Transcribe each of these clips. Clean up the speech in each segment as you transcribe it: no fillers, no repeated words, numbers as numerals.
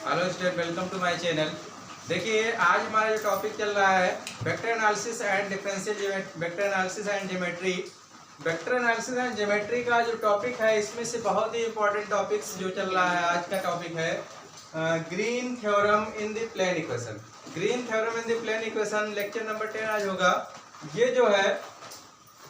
Hello student, welcome to my channel. देखिए, आज हमारा जो टॉपिक चल रहा है vector analysis and differential vector analysis and geometry. Vector analysis and geometry का जो टॉपिक है, इसमें से बहुत ही इंपॉर्टेंट टॉपिक्स जो चल रहा है आज का टॉपिक है Green theorem in the plane equation. Green theorem in the plane equation lecture number 10 आज होगा। ये जो है,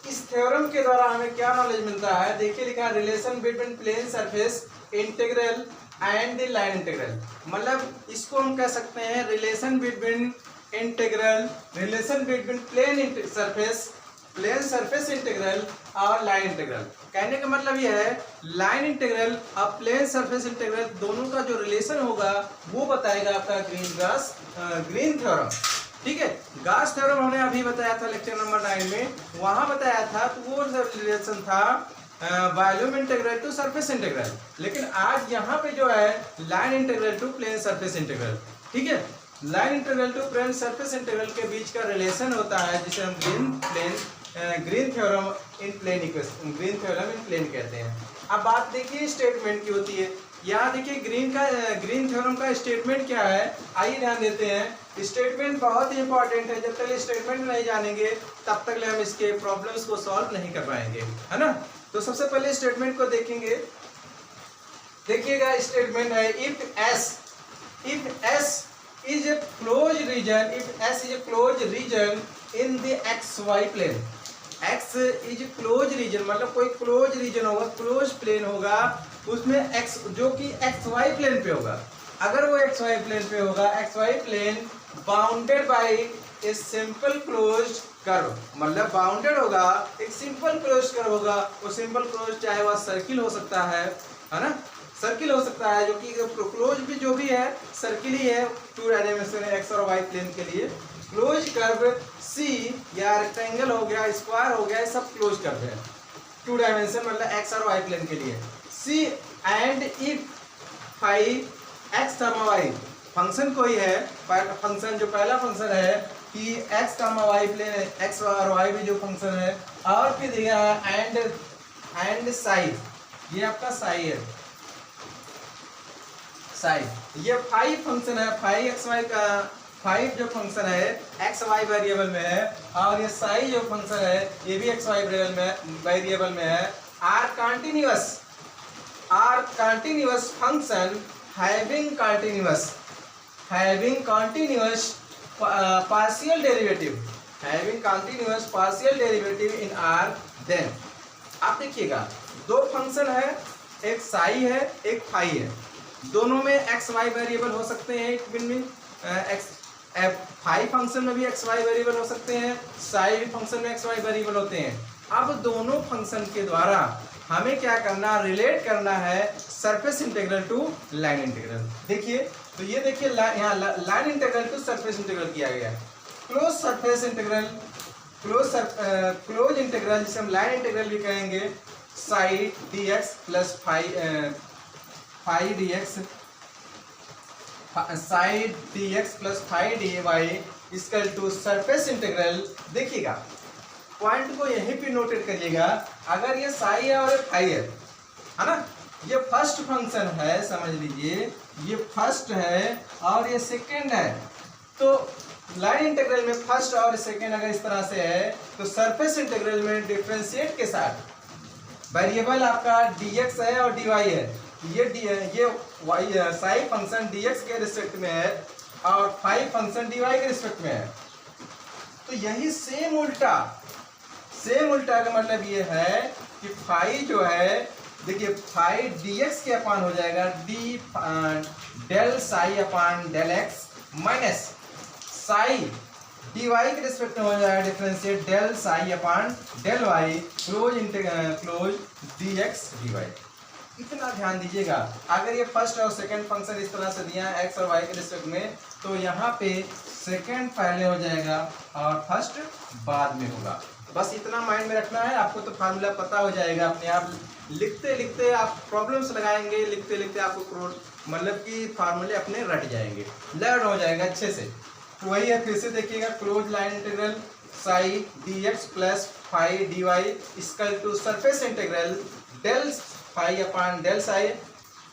इस थ्योरम के द्वारा हमें क्या नॉलेज मिलता है, देखिए लिखा है relation between plane surface integral and the line integral. मतलब इसको हम कह सकते हैं relation between integral, relation between plane surface integral और लाइन इंटीग्रल। कहने का मतलब यह है लाइन इंटीग्रल और प्लेन सरफेस इंटीग्रल दोनों का जो रिलेशन होगा वो बताएगा आपका ग्रीन थ्योरम। ठीक है, गाउस थ्योरम हमने अभी बताया था लेक्चर नंबर 9 में, वहां बताया था तो वो रिलेशन था volume integral to surface integral. लेकिन आज यहाँ पे जो है line integral to plane surface integral. ठीक है, line integral to plane surface integral के बीच का रिलेशन होता है जिसे हम ग्रीन थ्योरम इन प्लेन कहते हैं। अब बात देखिए स्टेटमेंट की होती है। यहाँ देखिए ग्रीन थ्योरम का स्टेटमेंट क्या है, आइए ध्यान देते हैं। स्टेटमेंट बहुत ही इंपॉर्टेंट है, जब तक स्टेटमेंट नहीं जानेंगे तब तक हम इसके प्रॉब्लम्स को सॉल्व नहीं कर पाएंगे, है ना। तो सबसे पहले स्टेटमेंट को देखेंगे। देखिएगा, स्टेटमेंट है if s is a close region in the x y plane. X is close region मतलब कोई क्लोज रीजन होगा, क्लोज प्लेन होगा, उसमें एक्स जो कि एक्स वाई प्लेन पे होगा। अगर वो एक्स वाई प्लेन पे होगा, x y plane bounded by a simple closed curve, मतलब बाउंडेड होगा, एक सिंपल क्लोज्ड कर्व होगा। वो सिंपल क्लोज चाहे वह सर्किल हो सकता है ना, सर्किल हो सकता है, जो कि क्लोज भी जो भी है सर्किल ही है। 2 डायमेंशन एक्स और वाई प्लेन के लिए क्लोज कर्व सी या रेक्टेंगल हो गया, स्क्वायर हो गया, सब क्लोज कर्व है 2 डायमेंशन मतलब एक्स और वाई प्लेन के लिए। See and if phi x थर्मा वाई फंक्शन कोई है, फंक्शन जो पहला फंक्शन है कि x comma y plane, x और वाई भी जो फंक्शन है, और फिर दिया एंड साई, ये आपका साई है, साई ये फाइव फंक्शन है, फाइव एक्स वाई का फाइव जो फंक्शन है एक्स वाई वेरिएबल में है, और ये साई जो फंक्शन है ये भी एक्स वाई वेरिएबल में है। Are continuous function having continuous partial derivative in R, then आप देखिएगा दो फंक्शन है, एक साई है एक फाई है, दोनों में एक्स वाई वेरिएबल हो सकते हैं। इट मीन फाई फंक्शन में भी एक्स वाई वेरिएबल हो सकते हैं, साई फंक्शन में एक्स वाई वेरिएबल होते हैं। अब दोनों फंक्शन के द्वारा हमें क्या करना, रिलेट करना है surface integral to line integral. देखिए, तो ये देखिए यहाँ line integral to surface integral किया गया है। Close surface integral, close integral जिसे हम लाइन इंटीग्रल भी कहेंगे, psi d x plus phi d x, psi d x plus phi d y equal to surface integral. देखिएगा पॉइंट को यहीं पे नोटेट करिएगा, अगर ये साई है और फाई है ना, ये फर्स्ट फंक्शन है, समझ लीजिए ये फर्स्ट है और ये सेकंड है। तो लाइन इंटीग्रल में फर्स्ट और सेकंड अगर इस तरह से है, तो सरफेस इंटीग्रल में डिफरेंशिएट के साथ वेरिएबल आपका dx है और dy है। ये y साई फंक्शन dx के रिस्पेक्ट में है और फाई फंक्शन dy के रिस्पेक्ट में है। तो यही सेम उल्टा का मतलब ये है कि फाई जो है, देखिए फाई dx के अपान हो जाएगा del psi upon del x, minus psi dy के रिस्पेक्ट में हो जाएगा differentiate del psi upon del y close dx dy। इतना ध्यान दीजिएगा, अगर ये फर्स्ट और सेकंड फंक्शन इस तरह से दिया है एक्स और वाई के रिस्पेक्ट में, तो यहाँ पे सेकंड पहले हो जाएगा और फर्स्ट बाद में होगा। बस इतना माइंड में रखना है, आपको तो फार्मूला पता हो जाएगा अपने आप। लिखते लिखते आप प्रॉब्लम्स लगाएंगे, लिखते लिखते आपको मतलब कि फार्मूले अपने रट जाएंगे, लर्न हो जाएगा अच्छे से। तो वही है, फिर से देखिएगा close line integral psi d x plus phi d y equal to surface integral del phi upon del psi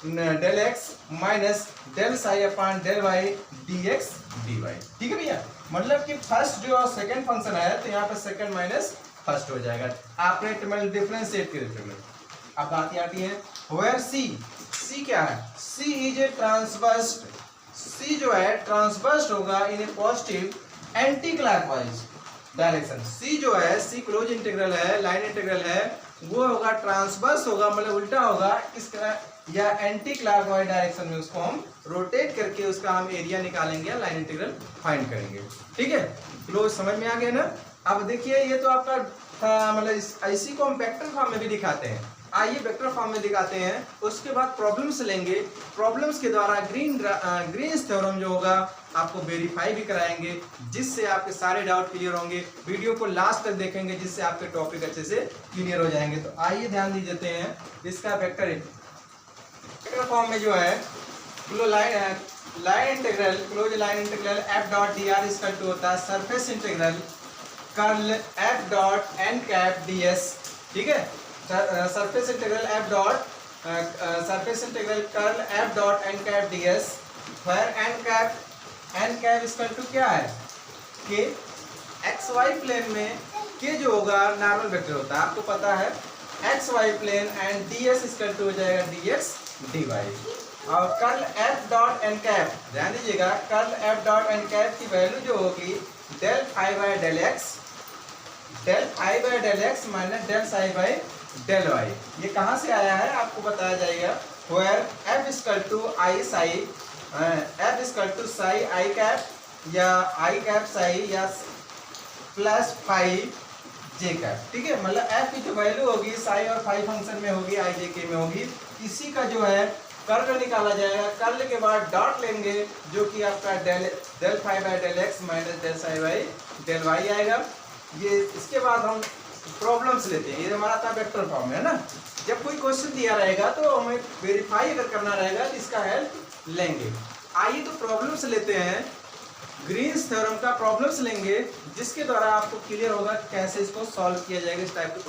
del x minus del psi upon del y d x d y. ठीक है भैया, मतलब कि first जो second function है तो यहाँ पे सेकंड माइनस फर्स्ट हो जाएगा, आपने मतलब डिफरेंशिएट के रूप में। अब बात आती है वेयर सी क्या है, सी इज ए ट्रांसवर्स, सी जो है ट्रांसवर्स होगा इन ए पॉजिटिव एंटी क्लॉकवाइज डायरेक्शन। सी जो है, सी क्लोज इंटीग्रल है, लाइन इंटीग्रल है, वो होगा ट्रांसवर्स होगा, मतलब उल्टा होगा इसका, या एंटी क्लॉकवाइज डायरेक्शन में उसको हम रोटेट करके उसका हम एरिया निकालेंगे, लाइन इंटीग्रल फाइंड करेंगे। ठीक है, क्लोज समझ में आ गया ना। अब देखिए ये तो आपका मतलब इसी को हम वेक्टर फॉर्म में भी दिखाते हैं, आइए वेक्टर फॉर्म में दिखाते हैं। उसके बाद प्रॉब्लम्स लेंगे, प्रॉब्लम्स के द्वारा ग्रीन्स थ्योरम जो होगा आपको वेरीफाई भी कराएंगे, जिससे आपके सारे डाउट क्लियर होंगे। वीडियो को लास्ट तक देखेंगे जिससे आपके टॉपिक अच्छे से क्लियर हो जाएंगे। तो आइए ध्यान दी देते हैं इसका वेक्टर फॉर्म में जो है line integral, close line integral f dot d r equal to होता है surface integral curl f dot n cap d s. ठीक है, surface integral f dot surface integral curl f dot n cap d s, where n cap equal to क्या है के, x y plane में के जो होगा नॉर्मल वेक्टर होता है, आपको पता है x y plane, and d s equal to हो जाएगा डी एक्स डी वाई। और curl f dot n cap, ध्यान दीजिएगा, curl f dot n cap की वैल्यू जो होगी del phi by del x, del phi by del x minus del psi by del y. ये कहाँ से आया है आपको बताया जाएगा, where f equal to i psi, f equal to psi I cap, या आई कैप साई, या प्लस फाई जे कैप। ठीक है, मतलब एफ की जो वैल्यू होगी साई और फाई फंक्शन में होगी, आई जे के में होगी, इसी का जो है कर्ल निकाला जाएगा। कर्ल के बाद डॉट लेंगे जो कि आपका del phi by del x minus del psi by del y आएगा। ये इसके बाद हम प्रॉब्लम्स लेते हैं, ये हमारा था वेक्टर फॉर्म है ना। जब कोई क्वेश्चन दिया रहेगा तो हमें वेरीफाई अगर करना रहेगा तो इसका हेल्प लेंगे। आइए तो प्रॉब्लम्स लेते हैं, ग्रीन्स थ्योरम का प्रॉब्लम्स लेंगे, जिसके द्वारा आपको क्लियर होगा कैसे इसको सॉल्व किया जाएगा, इस टाइप के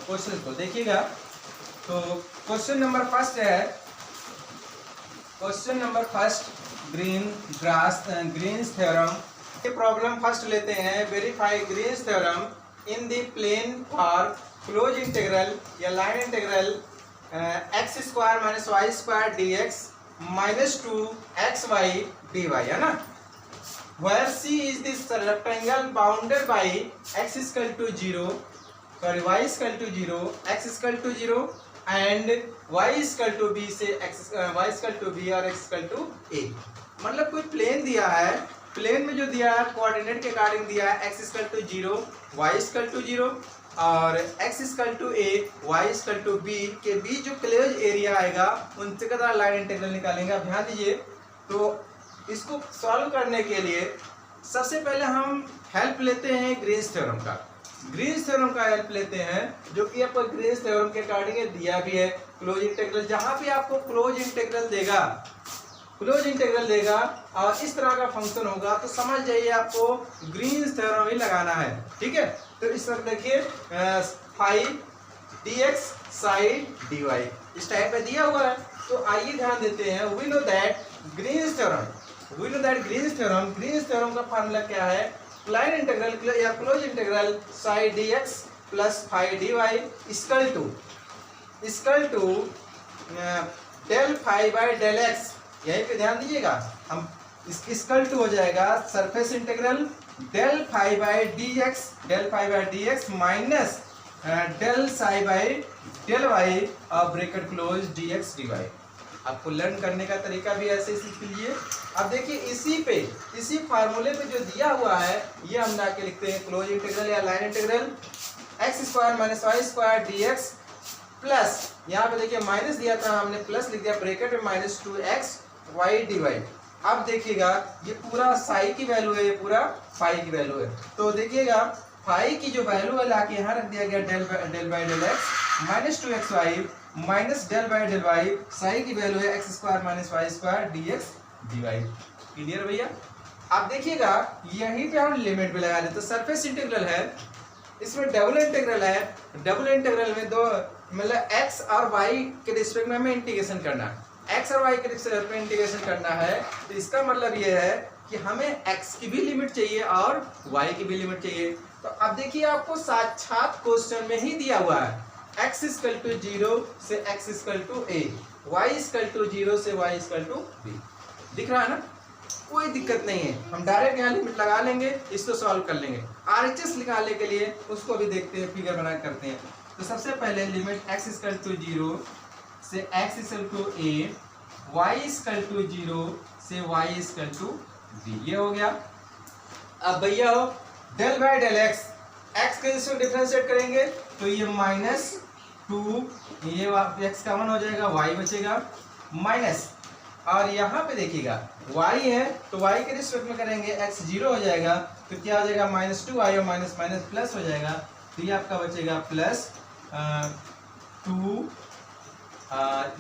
क्वेश्चन को। देखिएगा तो क्वेश्चन नंबर फर्स्ट है, question number first Green's theorem. ये प्रॉब्लम फर्स्ट लेते हैं, verify Green's theorem in the plane for close integral या line integral x square minus y square d x minus 2xy dy है ना। where C is this rectangle bounded by x is equal to 0, sorry y is equal to 0, x is equal to 0 and y is equal to b से y is equal to b और x is equal to a। मतलब कोई plane दिया है, plane में जो दिया है कोऑर्डिनेट के अकॉर्डिंग दिया है x is equal to 0, y is equal to 0 और x is equal to a, y is equal to b के बीच जो क्लोज एरिया आएगा उनसे का लाइन इंटीग्रल निकालेंगे। अब ध्यान दीजिए, तो इसको सॉल्व करने के लिए सबसे पहले हम हेल्प लेते हैं ग्रीन्स थ्योरम का। ग्रीन्स थ्योरम का हेल्प लेते हैं जो कि आपको ग्रीन्स थ्योरम के अकॉर्डिंग दिया भी है। क्लोज इंटीग्रल, जहाँ भी आपको क्लोज इंटीग्रल देगा और इस तरह का फंक्शन होगा तो समझ जाइए आपको ग्रीन्स थ्योरम ही लगाना है। ठीक है, तो इस तरह देखिए phi d x psi d y इस टाइप में दिया हुआ है। तो आइए ध्यान देते हैं, we know that Green's theorem का फार्मूला क्या है, लाइन इंटीग्रल या close integral psi d x plus phi d y equal to del phi by del x. यहीं पे ध्यान दीजिएगा, हम इक्वल टू हो जाएगा surface integral del phi by d x minus del psi by del Y और bracket close d x d y. आपको learn करने का तरीका भी ऐसे सीख लीजिए। अब देखिए इसी फार्मूले पे जो दिया हुआ है ये हम जाके लिखते हैं, क्लोज इंटीग्रल या line integral x square minus y square d x plus, यहाँ पे देखिए माइनस दिया था हमने प्लस लिख दिया, ब्रैकेट में minus 2x Y d Y. अब देखिएगा ये पूरा साई की वैल्यू है, ये पूरा फाई की वैल्यू है। तो देखिएगा फाई की जो वैल्यू है लाके यहाँ रख दिया गया del by del x minus 2x y minus del by del y, psi की वैल्यू है x square minus y square d x d y. Clear भैया? अब देखिएगा यहीं पे हम लिमिट भी लगा देते। तो सरफेस इंटीग्रल है, इसमें डबल इंटीग्रल है, डबल इंटीग्रल में दो मतलब x और y के रिस्पेक्ट में हमें इंटीग्रेशन करना है, x और y के रिस्पेक्ट में इंटीग्रेशन करना है, तो इसका मतलब ये है कि हमें x की भी लिमिट चाहिए और y की भी लिमिट चाहिए। तो अब देखिए आपको साक्षात क्वेश्चन में ही दिया हुआ है x इक्वल टू 0 से x equal to a, y equal to 0 से y इक्वल टू b। दिख रहा है ना, कोई दिक्कत नहीं है, हम डायरेक्ट यहाँ लिमिट लगा लेंगे, इसको सॉल्व कर लेंगे। RHS निकालने के लिए उसको भी देखते हैं, फिगर बना करते हैं। तो सबसे पहले लिमिट x इक्वल टू 0 से x equal to a, y equal to 0 से y इक्वल टू b, ये हो गया। अब भैया हो del by del x, x के रिस्पेक्ट डिफरेंशिएट करेंगे तो ये -2, ये x कॉमन हो जाएगा, y बचेगा माइनस, और यहाँ पे देखिएगा y है तो y के रिस्पेक्ट में करेंगे x 0 हो जाएगा, तो क्या हो जाएगा -2y और माइनस माइनस प्लस हो जाएगा, तो ये आपका बचेगा प्लस 2,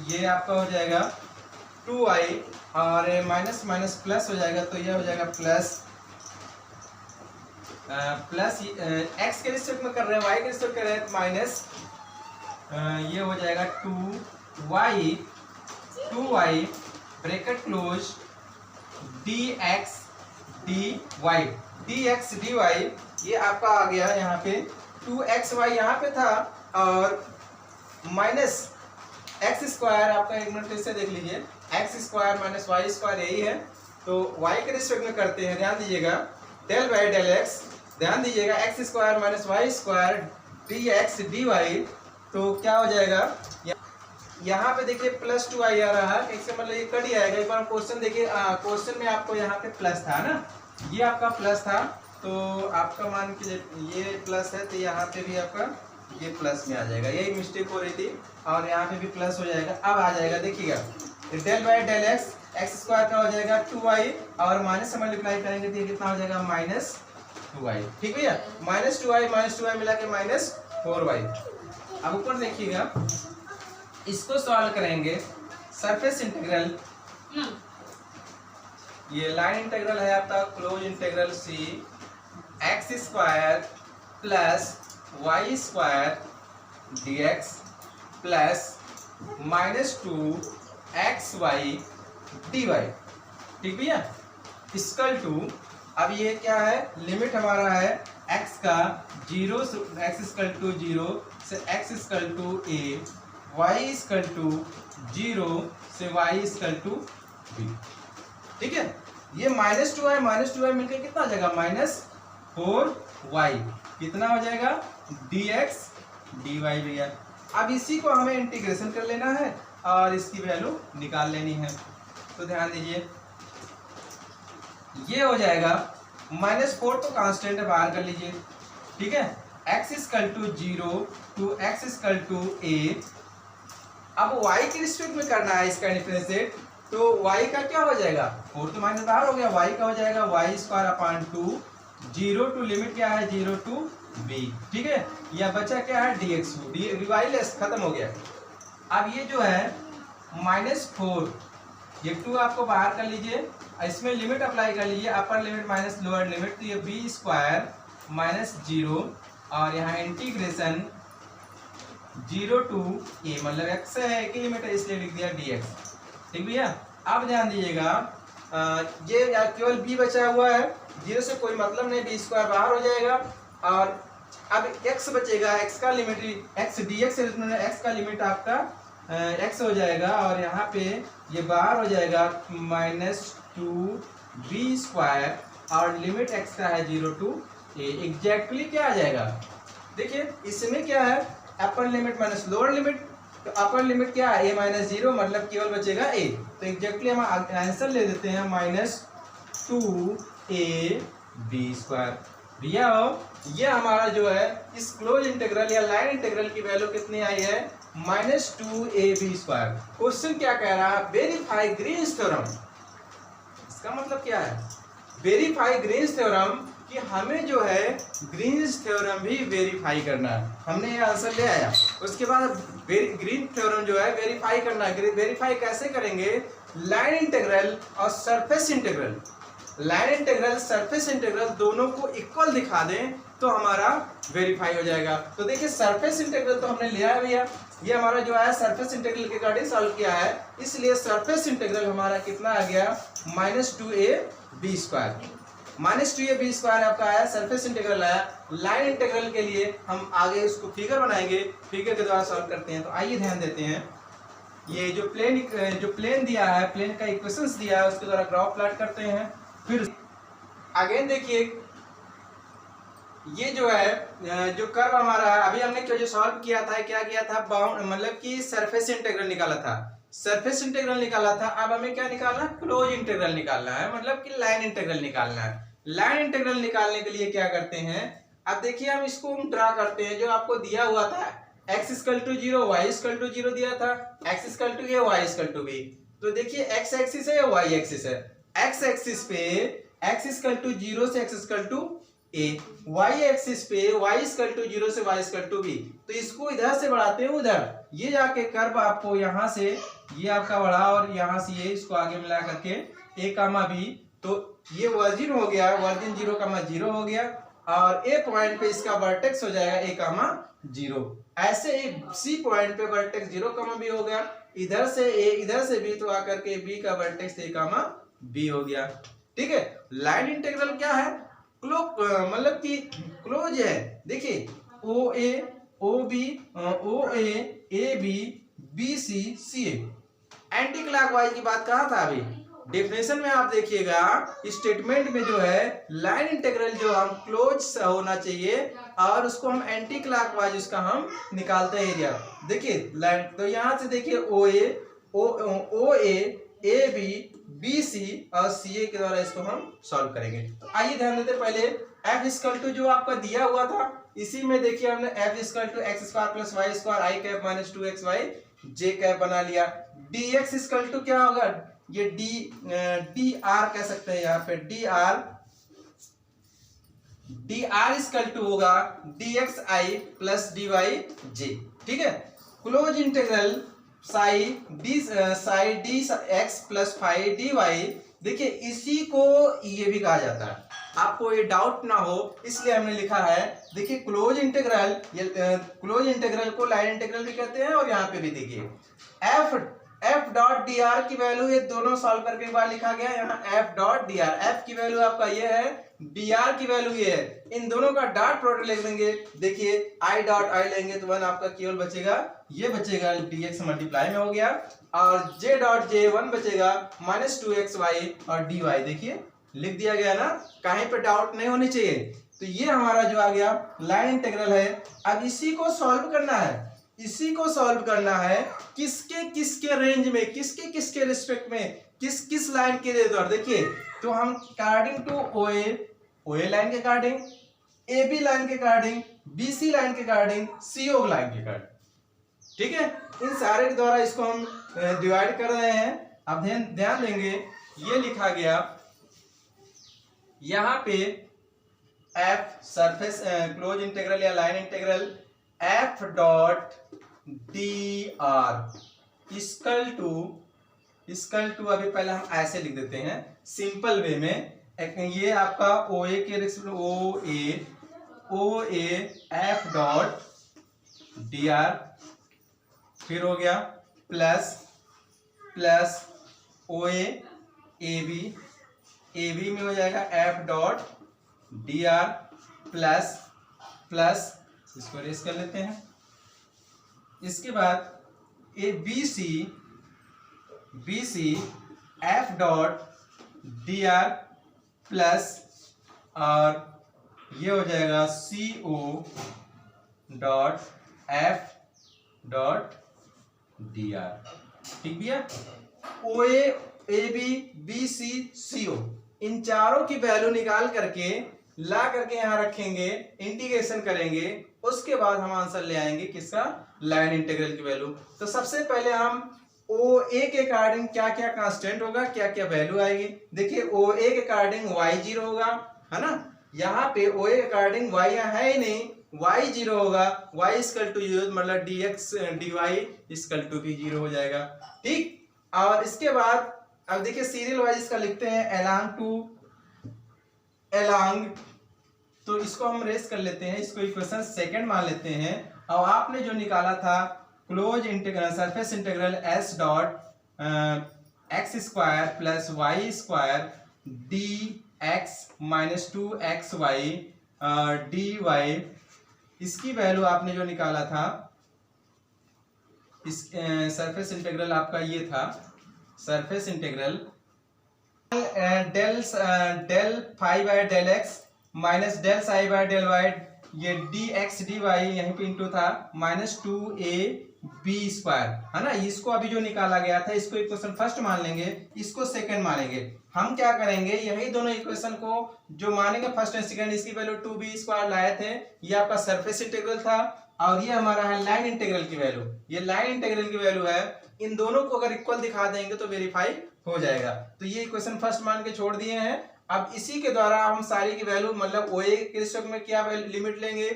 ये आपका हो जाएगा 2y और माइनस माइनस प्लस हो जाएगा, तो ये हो जाएगा प्लस x के रिस्पेक्ट में कर रहे हैं, y के रिस्पेक्ट कर रहे हैं, माइनस ये हो जाएगा 2y bracket close dx dy, ये आपका आ गया यहाँ पे 2xy यहाँ पे था, और माइनस x स्क्वायर, आपका एक मिनट फिर से देख लीजिए, x square minus y square यही है, तो y के रिस्पेक्ट में करते हैं, ध्यान दीजिएगा डेल बाय डेल x, ध्यान दीजिएगा x square minus y square dx dy, तो क्या हो जाएगा, यहाँ पे देखिए प्लस 2 आई आ रहा है, इसका मतलब ये कट ही आएगा। एक बार क्वेश्चन देखिए, क्वेश्चन में आपको यहाँ पे प्लस था ना, ये आपका प्लस था, तो आपका मान के ये प्लस है, तो यहाँ पे भी आपका ये प्लस में आ जाएगा, यही मिस्टेक हो रही थी, और यहाँ पे भी प्लस हो जाएगा। अब आ जाएगा देखिएगा del by del x square का हो जाएगा 2y, और माइनस से मल्टीप्लाई करेंगे तो ये कितना हो जाएगा -2y, ठीक भैया, -2y मिला के -4y। अब ऊपर देखिएगा, इसको सॉल्व करेंगे, सरफेस इंटीग्रल, ये लाइन इंटीग्रल है आपका, close integral c x square plus y square dx plus -2xy dy, ठीक भैया, इक्वल टू, अब ये क्या है, लिमिट हमारा है x का 0 से x इक्वल टू 0 से x equal to a, y equal to 0 से y इक्वल टू b, ठीक है। ये -2y मिलकर कितना हो जाएगा, -4y, कितना हो जाएगा dx dy भैया। अब इसी को हमें इंटीग्रेशन कर लेना है और इसकी वैल्यू निकाल लेनी है, तो ध्यान दीजिए, ये हो जाएगा -4 तो कांस्टेंट है, बाहर कर लीजिए, ठीक है, x equal to 0 to x equal to a। अब y के रिस्पेक्ट में करना है इसका डिफरेंशिएट, तो y का क्या हो जाएगा, 4 तो माइनस बाहर हो गया, y का हो जाएगा y square upon 2, 0 to limit क्या है 0 टू b, ठीक है, या बचा क्या है dx, dy लेस खत्म हो गया। अब ये जो है -4, ये 2 आपको बाहर कर लीजिए, इसमें लिमिट अप्लाई कर लीजिए, अपर लिमिट माइनस लोअर लिमिट, तो ये b स्क्वायर -0, और यहाँ इंटीग्रेशन 0 टू a, मतलब x है एक ही लिमिट है इसलिए लिख दिया dx, ठीक भैया। अब ध्यान दीजिएगा, ये केवल b बचा हुआ है, 0 से कोई मतलब नहीं, b स्क्वायर बाहर हो जाएगा, और अब x बचेगा, x का लिमिट x dx x का लिमिट आपका x हो जाएगा, और यहाँ पे ये बाहर हो जाएगा -2b स्क्वायर, और लिमिट x का है 0 टू a, एग्जैक्टली क्या आ जाएगा, देखिए इसमें क्या है, अपर लिमिट माइनस लोअर लिमिट, तो अपर लिमिट क्या है a -0, मतलब केवल बचेगा a, तो एग्जैक्टली हम आंसर ले देते हैं -2ab स्क्वायर। भैया ये हमारा जो है इस क्लोज इंटीग्रल या लाइन इंटीग्रल की वैल्यू कितनी आई है, -2ab स्क्वायर। क्वेश्चन क्या कह रहा है, वेरीफाई ग्रीन्स थ्योरम, इसका मतलब क्या है, वेरीफाई ग्रीन्स थ्योरम, कि हमें जो है ग्रीन्स थ्योरम भी वेरीफाई करना है, हमने ये आंसर ले आया, उसके बाद ग्रीन थ्योरम जो है वेरीफाई करना है। वेरीफाई कैसे करेंगे, लाइन इंटीग्रल और surface integral, line integral surface integral दोनों को इक्वल दिखा दें तो हमारा वेरीफाई हो जाएगा। तो देखिए सरफेस इंटीग्रल तो हमने लिया है भैया, ये हमारा जो है सरफेस इंटीग्रल के अकॉर्डिंग सॉल्व किया है, इसलिए सरफेस इंटीग्रल हमारा कितना आ गया -2ab²। -2ab² आपका आया, सरफेस इंटीग्रल आया। लाइन इंटीग्रल के लिए हम आगे इसको फिगर बनाएंगे, फिगर के द्वारा सॉल्व करते हैं। तो आइए ध्यान देते हैं, ये जो प्लेन दिया है, प्लेन का इक्वेशंस दिया है, उसके द्वारा ग्राफ प्लॉट करते हैं। फिर अगेन देखिए ये जो है जो कर्व हमारा है, अभी हमने जो सॉल्व किया था, क्या किया था, बाउंड मतलब कि सरफेस इंटीग्रल निकाला था, सरफेस इंटीग्रल निकाला था। अब हमें क्या निकालना है, क्लोज इंटीग्रल निकालना है, मतलब कि लाइन इंटीग्रल निकालना है। लाइन इंटीग्रल निकालने के लिए क्या करते हैं, अब देखिए हम इसको ड्रा करते हैं, जो आपको दिया हुआ था x = 0 y = 0 दिया था, x = a y = b। तो देखिए x एक्सिस है, y एक्सिस है, x एक्सिस पे x = 0 से x = a, y एक्सिस पे y = 0 से y = b। तो इसको इधर से बढ़ाते हैं उधर, ये जाके कर्व आपको यहाँ से ये आपका बढ़ा और यहाँ से ये इसको आगे मिला करके a, b, तो ये वर्जिन हो गया, वर्जिन 0, 0 हो गया, और ए पॉइंट पे इसका वर्टेक्स हो जाएगा a, 0। ऐसे ही सी पॉइंट पे वर्टेक्स 0, b हो गया, इधर से a इधर से b, तो आकर के b का वर्टेक्स a, b हो गया। ठीक है, लाइन इंटीग्रल क्या है, मतलब कि क्लोज है। देखिए OA OB OA AB BC CA, anti clockwise की बात कहा था अभी डेफिनेशन में, आप देखिएगा स्टेटमेंट में जो है लाइन इंटीग्रल जो हम क्लोज होना चाहिए और उसको हम एंटी क्लॉकवाइज उसका हम निकालते हैं एरिया। देखिए लाइन, तो यहाँ से देखिए OA AB BC और CA के द्वारा इसको हम सॉल्व करेंगे। तो आइए ध्यान देते, पहले F जो आपका दिया हुआ था, इसी में देखिए हमने F = x² + y² i - 2xy j बना लिया। dx = क्या होगा, ये dr कह सकते हैं, यहाँ पे dr होगा dxi + dyj। ठीक है, close integral psi dx + phi dy। देखिए इसी को ये भी कहा जाता है, आपको ये डाउट ना हो इसलिए हमने लिखा है। देखिए क्लोज इंटीग्रल, क्लोज इंटीग्रल को लाइन इंटीग्रल भी कहते हैं, और यहाँ पे भी देखिए f.dr की वैल्यू, ये दोनों सॉल्व करके एक बार लिखा गया यहाँ f.dr, f की वैल्यू आपका ये है, dr की वैल्यू ये है, इन दोनों का डॉट प्रोडक्ट लिख देंगे। देखिए i.i लेंगे तो 1 आपका केवल बचेगा, ये बचेगा dx मल्टीप्लाई में हो गया, और j.j 1 बचेगा -2xy और dy। देखिए लिख दिया गया ना, कहीं पे डाउट नहीं होनी चाहिए। तो ये हमारा जो आ गया लाइन इंटीग्रल है। अब इसी को सॉल्व करना है, इसी को सॉल्व करना है किसके किसके रेंज में, किसके किसके रिस्पेक्ट में, किस किस लाइन के द्वारा। देखिए तो हम अकॉर्डिंग टू OA लाइन के अकॉर्डिंग, AB लाइन के अकॉर्डिंग, BC लाइन के अकॉर्डिंग, CO लाइन के अकॉर्डिंग, ठीक है, इन सारे के द्वारा इसको हम डिवाइड कर रहे हैं। अब ध्यान देंगे, ये लिखा गया यहाँ पे F सरफेस क्लोज इंटीग्रल या line integral F.dr equal to अभी पहले हम ऐसे लिख देते हैं सिंपल वे में। ये आपका OA के OA F.dr फिर हो गया प्लस OA AB में हो जाएगा F.dr प्लस इसको रेस कर लेते हैं। इसके बाद BC F.dr प्लस, और ये हो जाएगा CO.F.dr। ठीक भैया, OA AB BC CO इन चारों की वैल्यू निकाल करके ला करके यहाँ रखेंगे, इंटीग्रेशन करेंगे, उसके बाद हम आंसर ले आएंगे किसका, लाइन इंटीग्रल की वैल्यू। तो सबसे पहले हम OA के अकॉर्डिंग क्या क्या कांस्टेंट होगा, क्या क्या वैल्यू आएगी। देखिए OA के अकॉर्डिंग y0 होगा, है ना, यहाँ पे OA के अकॉर्डिंग y यहाँ है ही नहीं, y0 होगा, y = 0 मतलब dx dy = भी 0 हो जाएगा। ठीक, और इसके बाद अब देखिए सीरियल वाइज इसका लिखते हैं, along तो इसको हम रेस कर लेते हैं, इसको इक्वेशन सेकंड मान लेते हैं। और आपने जो निकाला था close integral surface integral s dot x square plus y square d x minus 2xy d y, इसकी वैल्यू आपने जो निकाला था, इस सरफेस इंटीग्रल आपका ये था, surface integral del phi by del x minus del psi by del y, ये डी एक्स डी वाई यहीं पे इंटू था माइनस 2ab स्क्वायर, है ना। इसको अभी जो निकाला गया था इसको इक्वेशन फर्स्ट मान लेंगे, इसको सेकंड मानेंगे। हम क्या करेंगे, यही दोनों इक्वेशन को जो मानेंगे फर्स्ट एंड सेकंड, इसकी वैल्यू 2b स्क्वायर लाए थे, ये आपका सरफेस इंटीग्रल था, और ये हमारा है लाइन इंटीग्रल की वैल्यू, ये लाइन इंटीग्रल की वैल्यू है। इन दोनों को अगर इक्वल दिखा देंगे तो वेरीफाई हो जाएगा। तो ये इक्वेशन फर्स्ट मान के छोड़ दिए हैं। अब इसी के द्वारा हम सारी की वैल्यू मतलब OA के रिस्पेक्ट में क्या लिमिट लेंगे,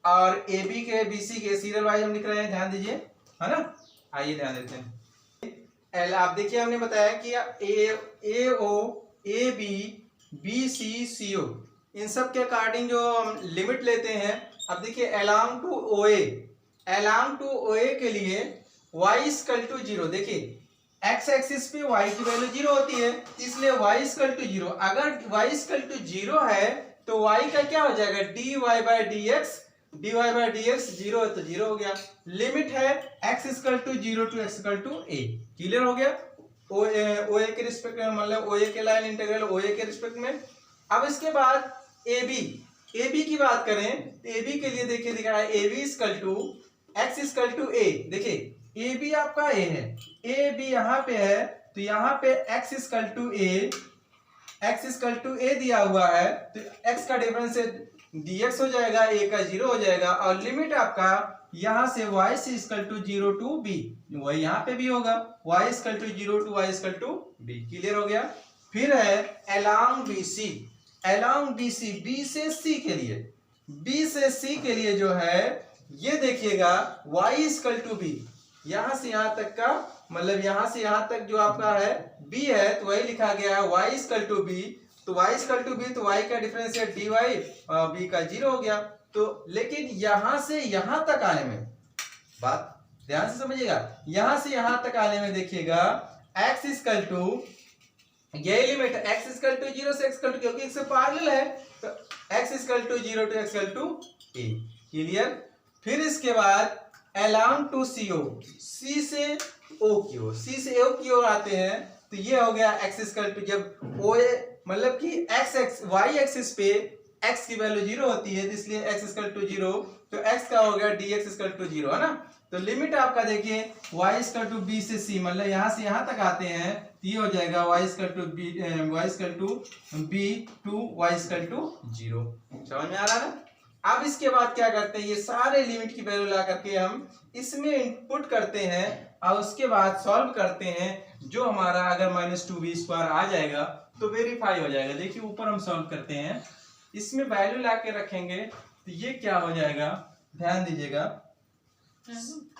और AB के BC के सीरियल वाइज हम लिख रहे हैं, ध्यान दीजिए, है ना। आइए ध्यान देते हैं। एल आप देखिए, हमने बताया कि AO AB BC CO इन सब के अकॉर्डिंग जो हम लिमिट लेते हैं। अब देखिए अलोंग टू OA के लिए y इक्वल टू 0, देखिए x एक्सिस पे y की वैल्यू 0 होती है, इसलिए y इक्वल टू 0। अगर y इक्वल टू 0 है तो y का क्या हो जाएगा, dy बाय dx 0 है तो 0 हो गया। लिमिट है x equal to 0 to x equal to a, clear हो गया। OA के रिस्पेक्ट में, मतलब OA के लाइन इंटीग्रल OA के रिस्पेक्ट में। अब इसके बाद AB की बात करें तो AB के लिए देखिए दिखा है AB equal to x equal to a। देखिए AB आपका a है, AB यहाँ पे है, तो यहाँ पे x इक्वल टू a दिया हुआ है, तो x का डिफरेंस dx हो जाएगा, a का 0 हो जाएगा, और लिमिट आपका यहाँ से y equal to 0 to b, वही यहाँ पे भी होगा, y equal to 0 to y equal to b, clear हो गया। फिर है अलोंग BC, B से C के लिए जो है ये देखिएगा y इक्वल टू b, यहां से यहां तक का, मतलब यहां से यहां तक जो आपका है b है, तो वही लिखा गया है y इक्वल टू b, तो y इक्वल टू b, तो y का डिफरेंस है dy, b का 0 हो गया। तो लेकिन यहां से यहां तक आने में, बात ध्यान से समझिएगा, यहां से यहां तक आने में देखिएगा x इक्वल टू, ये लिमिट x इक्वल टू 0 से x इक्वल टू, क्योंकि x से पैरेलल है, तो x equal to 0 to x equal to a, clear. फिर इसके बाद अलोंग टू CO, C से O की ओर आते हैं, तो ये हो गया x इक्वल टू, जब OA मतलब कि y एक्सिस पे x की वैल्यू 0 होती है, तो इसलिए x इक्वल टू 0, तो x का हो गया dx इक्वल टू 0, है ना। तो लिमिट आपका देखिए y इक्वल टू b से c, मतलब यहां से यहां तक आते हैं, तो ये हो जाएगा y equal to b to y equal to 0। समझ में आ रहा है ना। अब इसके बाद क्या करते हैं, ये सारे लिमिट की वैल्यू ला करके हम इसमें इनपुट करते हैं, और उसके बाद सॉल्व करते हैं। जो हमारा अगर माइनस 2b स्क्वायर आ जाएगा तो वेरीफाई हो जाएगा। देखिए ऊपर हम सॉल्व करते हैं, इसमें वैल्यू ला के रखेंगे, तो ये क्या हो जाएगा, ध्यान दीजिएगा,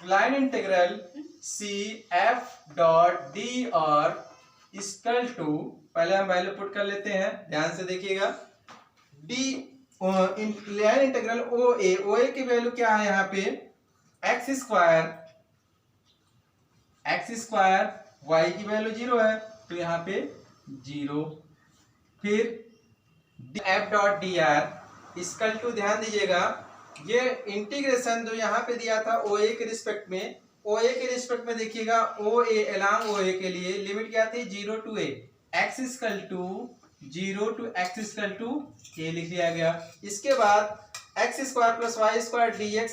line integral c f dot d r equal to, पहले हम वैल्यू पुट कर लेते हैं, ध्यान से देखिएगा, डी लाइन इंटीग्रल OA की वैल्यू क्या है, यहाँ पे x स्क्वायर y की वैल्यू 0 है, तो यहाँ पे 0। फिर f dot d r equal to, ध्यान दीजिएगा, ये इंटीग्रेशन जो यहाँ पे दिया था OA के रिस्पेक्ट में, देखिएगा OA अलोंग OA के लिए लिमिट क्या थी, 0 to a, x equal to 0 to x equal to a लिख दिया गया। इसके बाद x square plus y square dx,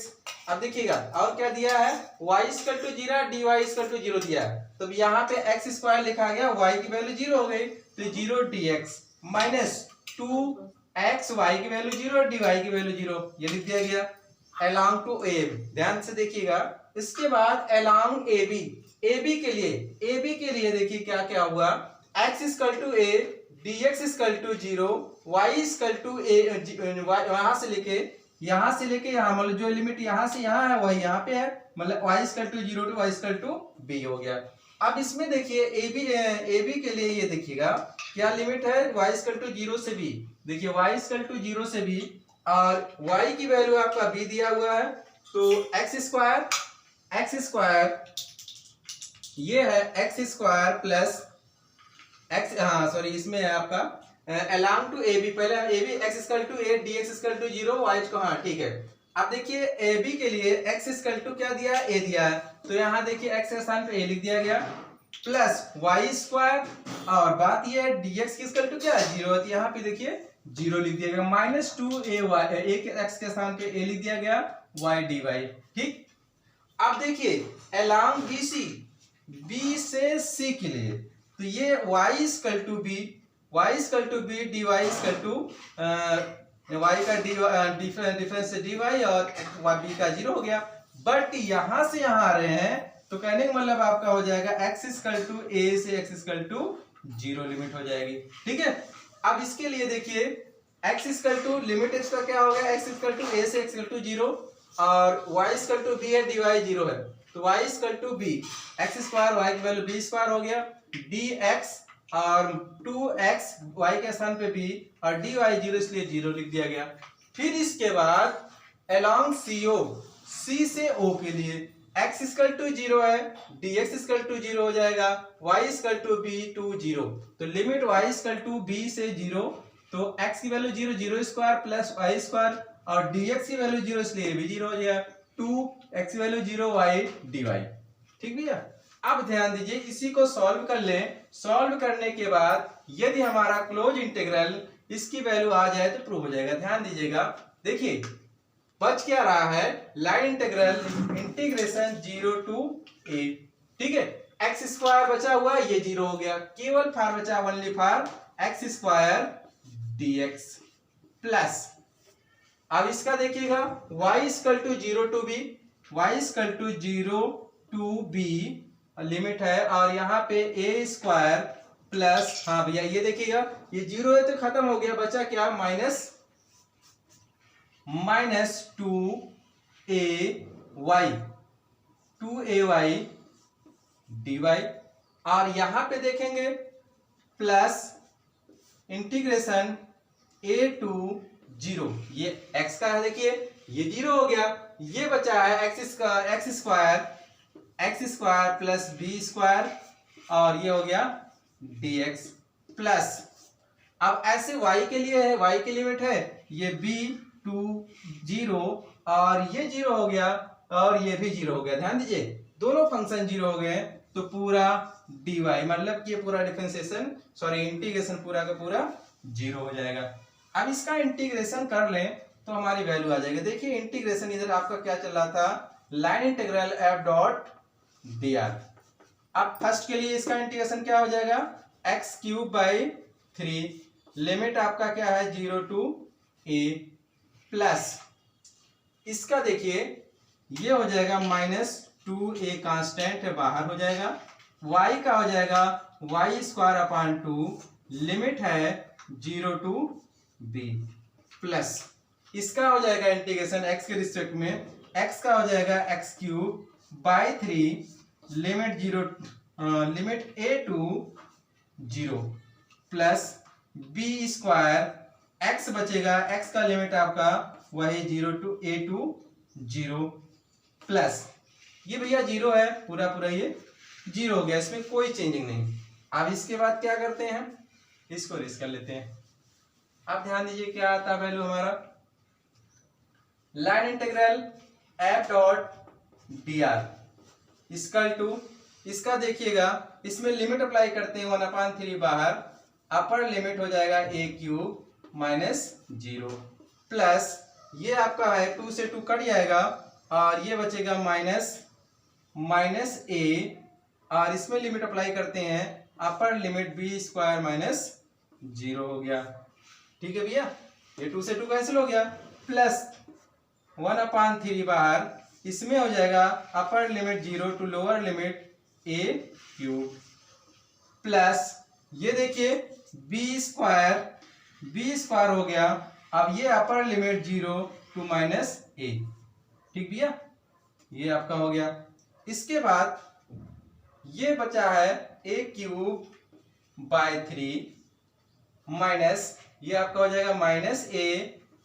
अब देखिएगा और क्या दिया है, y equal to 0, dy equal to 0 दिया है, तो यहाँ पे x स्क्वायर लिखा गया, y की वैल्यू 0 हो गई, तो 0 dx माइनस 2x, y की वैल्यू 0, dy की वैल्यू 0, ये लिख दिया गया अलोंग टू a। ध्यान से देखिएगा, इसके बाद अलोंग AB के लिए देखिए क्या क्या हुआ, x equal to a, dx equal to 0, y equal to a, यहां से लेके यहां, मतलब जो लिमिट यहां से यहां है वही यहां पे है, मतलब y equal to 0 to y equal to b हो गया। अब इसमें देखिए AB के लिए ये देखिएगा क्या लिमिट है, y इक्वल टू 0 से b, देखिए y इक्वल टू 0 से b, और y की वैल्यू आपका b दिया हुआ है, तो एक्स स्क्वायर ये है एक्स स्क्वायर प्लस एक्स, हाँ सॉरी इसमें है आपका अलोंग टू ए बी, पहले a b x equal to 8 d x equal to 0 y को, हाँ ठीक है। अब देखिए ए बी के लिए एक्स इक्वल टू क्या दिया है, ए दिया है, तो यहाँ देखिए एक्स के स्थान पे ए लिख दिया गया प्लस वाई स्क्वायर, और बात ये है डी एक्स इक्वल टू क्या है 0, तो यहाँ पे देखिए 0 लिख दिया गया माइनस 2 ए वाई, एक एक्स के स्थान पे ए लिख दिया गया वाई डी वाई, ठीक। अब देखिए अलोंग बी सी, बी से सी के लिए, तो ये y equal to b, y equal to b d y equal to y का डिफरेंस से डी वाई और बी का 0 हो गया। बट यहां से यहां आ रहे हैं तो कहने का मतलब आपका हो जाएगा x इक्वल टू ए से x इक्वल टू 0 लिमिट हो जाएगी, ठीक है। अब इसके लिए देखिए x इक्वल टू लिमिट इसका क्या होगा, x इक्वल टू ए से x इक्वल टू 0 और y इक्वल टू बी है, डी वाई 0 है, तो y equal to b, x square y की वैल्यू बी स्क्वायर हो गया, dx और 2x y के स्थान पे b और dy 0 इसलिए 0 लिख दिया गया। फिर इसके बाद along CO, C से O के लिए x इक्वल टू 0 है, dx इक्वल टू 0 हो जाएगा, y equal to b to 0, तो limit y equal to b से 0, तो x की value 0, 0 square plus y square और dx की वैल्यू 0 इसलिए भी 0 हो जाएगा, 2x की वैल्यू 0 y dy, ठीक भैया। अब ध्यान दीजिए इसी को सॉल्व कर लें, सॉल्व करने के बाद यदि हमारा क्लोज इंटीग्रल इसकी वैल्यू आ जाए तो प्रूव हो जाएगा। ध्यान दीजिएगा, देखिए बच क्या रहा है, line integral integration 0 to a, ठीक है। एक्स स्क्वायर बचा हुआ ये 0 हो गया, केवल फार बचा ओनली फार एक्स स्क्वायर dx प्लस, अब इसका देखिएगा y equal to 0 to b, y equal to 0 to b limit है, और यहाँ पे a स्क्वायर प्लस, हाँ भैया ये देखिएगा ये 0 है तो खत्म हो गया, बचा क्या माइनस 2ay dy, और यहां पे देखेंगे प्लस इंटीग्रेशन a टू 0, ये x का है, देखिए ये 0 हो गया, ये बचा है x square plus b square और ये हो गया dx प्लस, अब ऐसे y के लिए है, y की लिमिट है ये b टू 0 और ये 0 हो गया और ये भी 0 हो गया। ध्यान दीजिए दोनों फंक्शन 0 हो गए तो पूरा dy मतलब कि पूरा डिफरेंशिएशन सॉरी इंटीग्रेशन पूरा का पूरा 0 हो जाएगा। अब इसका इंटीग्रेशन कर लें तो हमारी वैल्यू आ जाएगी। देखिए इंटीग्रेशन इधर आपका क्या चल रहा था, line integral f dot dr। अब फर्स्ट के लिए इसका इंटीग्रेशन क्या हो जाएगा, एक्स क्यूब बाई 3, लिमिट आपका क्या है 0 टू a प्लस, इसका देखिए ये हो जाएगा -2a कांस्टेंट है बाहर हो जाएगा, y का हो जाएगा y स्क्वायर अपॉन 2, लिमिट है 0 टू b प्लस, इसका हो जाएगा इंटीग्रेशन x के रिस्पेक्ट में, x का हो जाएगा x cube by 3, limit a to 0 plus b square, x बचेगा, x का लिमिट आपका वही 0 टू a टू 0 प्लस, ये भैया 0 है पूरा पूरा ये 0 हो गया, इसमें कोई चेंजिंग नहीं। अब इसके बाद क्या करते हैं, इसको रेस कर लेते हैं। अब ध्यान दीजिए क्या आता है वैल्यू हमारा, line integral f dot dr equal to, इसका देखिएगा इसमें लिमिट अप्लाई करते हैं 1/3 बाहर, अपर लिमिट हो जाएगा a क्यूब -0 प्लस, ये आपका है 2 से 2 कट जाएगा और ये बचेगा माइनस a, और इसमें लिमिट अप्लाई करते हैं अपर लिमिट b स्क्वायर -0 हो गया, ठीक है भैया, ये 2 से 2 कैंसिल हो गया, प्लस 1/3 बाहर, इसमें हो जाएगा upper limit 0 to lower limit a cube plus, ये देखिए b स्क्वायर हो गया, अब ये अपर लिमिट 0 टू -a, ठीक भैया, ये आपका हो गया। इसके बाद ये बचा है a क्यूब बाई 3 माइनस, ये आपका हो जाएगा -a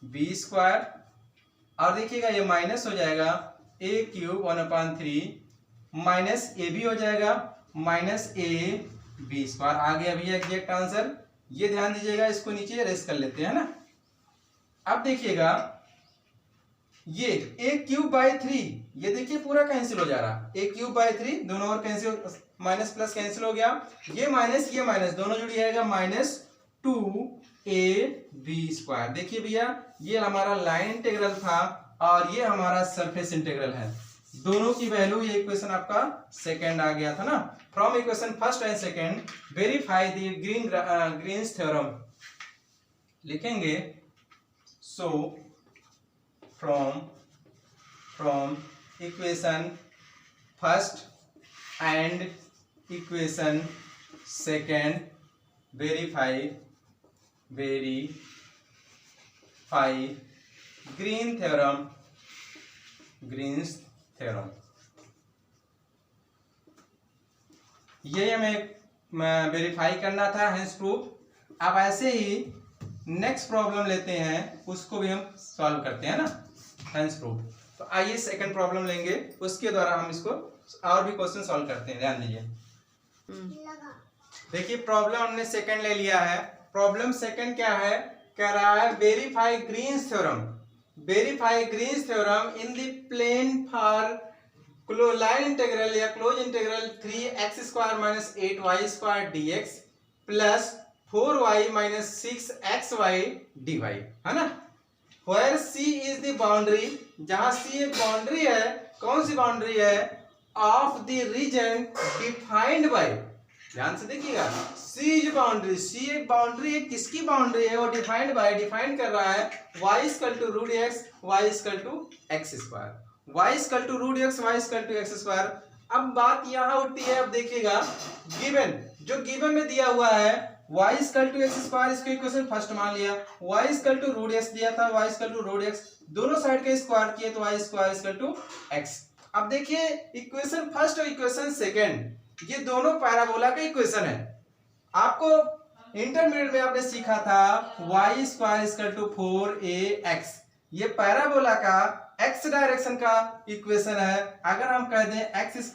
बी स्क्वायर, और देखिएगा ये माइनस हो जाएगा ए क्यूब 1/3 माइनस ए भी हो जाएगा माइनस ए बी स्क्वायर। आ गया भैया एग्जैक्ट आंसर। ये ध्यान दीजिएगा, इसको नीचे रेस कर लेते हैं ना। अब देखिएगा ये ए क्यूब बाई 3, ये देखिए पूरा कैंसिल हो जा रहा, ए क्यूब बाई 3 दोनों और कैंसिल, माइनस प्लस कैंसिल हो गया, ये माइनस दोनों जुड़ जाएगा -2ab²। देखिए भैया ये हमारा लाइन इंटीग्रल था और ये हमारा सरफेस इंटीग्रल है, दोनों की वैल्यू, ये इक्वेशन आपका सेकंड आ गया था ना। From equation first and second verify the Green's theorem लिखेंगे। So from equation first and equation second verify Green's theorem। ये हमें वेरीफाई करना था, हेंस प्रूफ। अब ऐसे ही नेक्स्ट प्रॉब्लम लेते हैं, उसको भी हम सॉल्व करते हैं ना, हेंस प्रूफ। तो आइए सेकंड प्रॉब्लम लेंगे, उसके द्वारा हम इसको और भी क्वेश्चन सॉल्व करते हैं। ध्यान दीजिए, देखिए प्रॉब्लम हमने सेकंड ले लिया है। प्रॉब्लम सेकंड क्या है, कह रहा है verify Green's theorem in the plane for line integral या close integral 3x² - 8y² dx plus 4y - 6xy dy, है ना। Where C is the boundary, जहां C एक बाउंड्री है, कौन सी बाउंड्री है, of the region defined by, ध्यान से देखिएगा, C इज बाउंड्री, C एक बाउंड्री है, किसकी बाउंड्री है, वो डिफाइंड बाय, डिफाइन कर रहा है y = √x, y = x², y = √x, y = x²। अब बात यहाँ उठती है, अब देखिएगा गिवन में दिया हुआ है y = x², इसको इक्वेशन फर्स्ट मान लिया, y = √x दिया था, y = √x, दोनों साइड के स्क्वायर किए तो y² = x। अब देखिए इक्वेशन फर्स्ट और इक्वेशन सेकंड, ये दोनों पैराबोला का इक्वेशन है। आपको इंटरमीडिएट में आपने सीखा था y² = 4ax, ये पैराबोला का x डायरेक्शन का इक्वेशन है। अगर हम कह दें x² =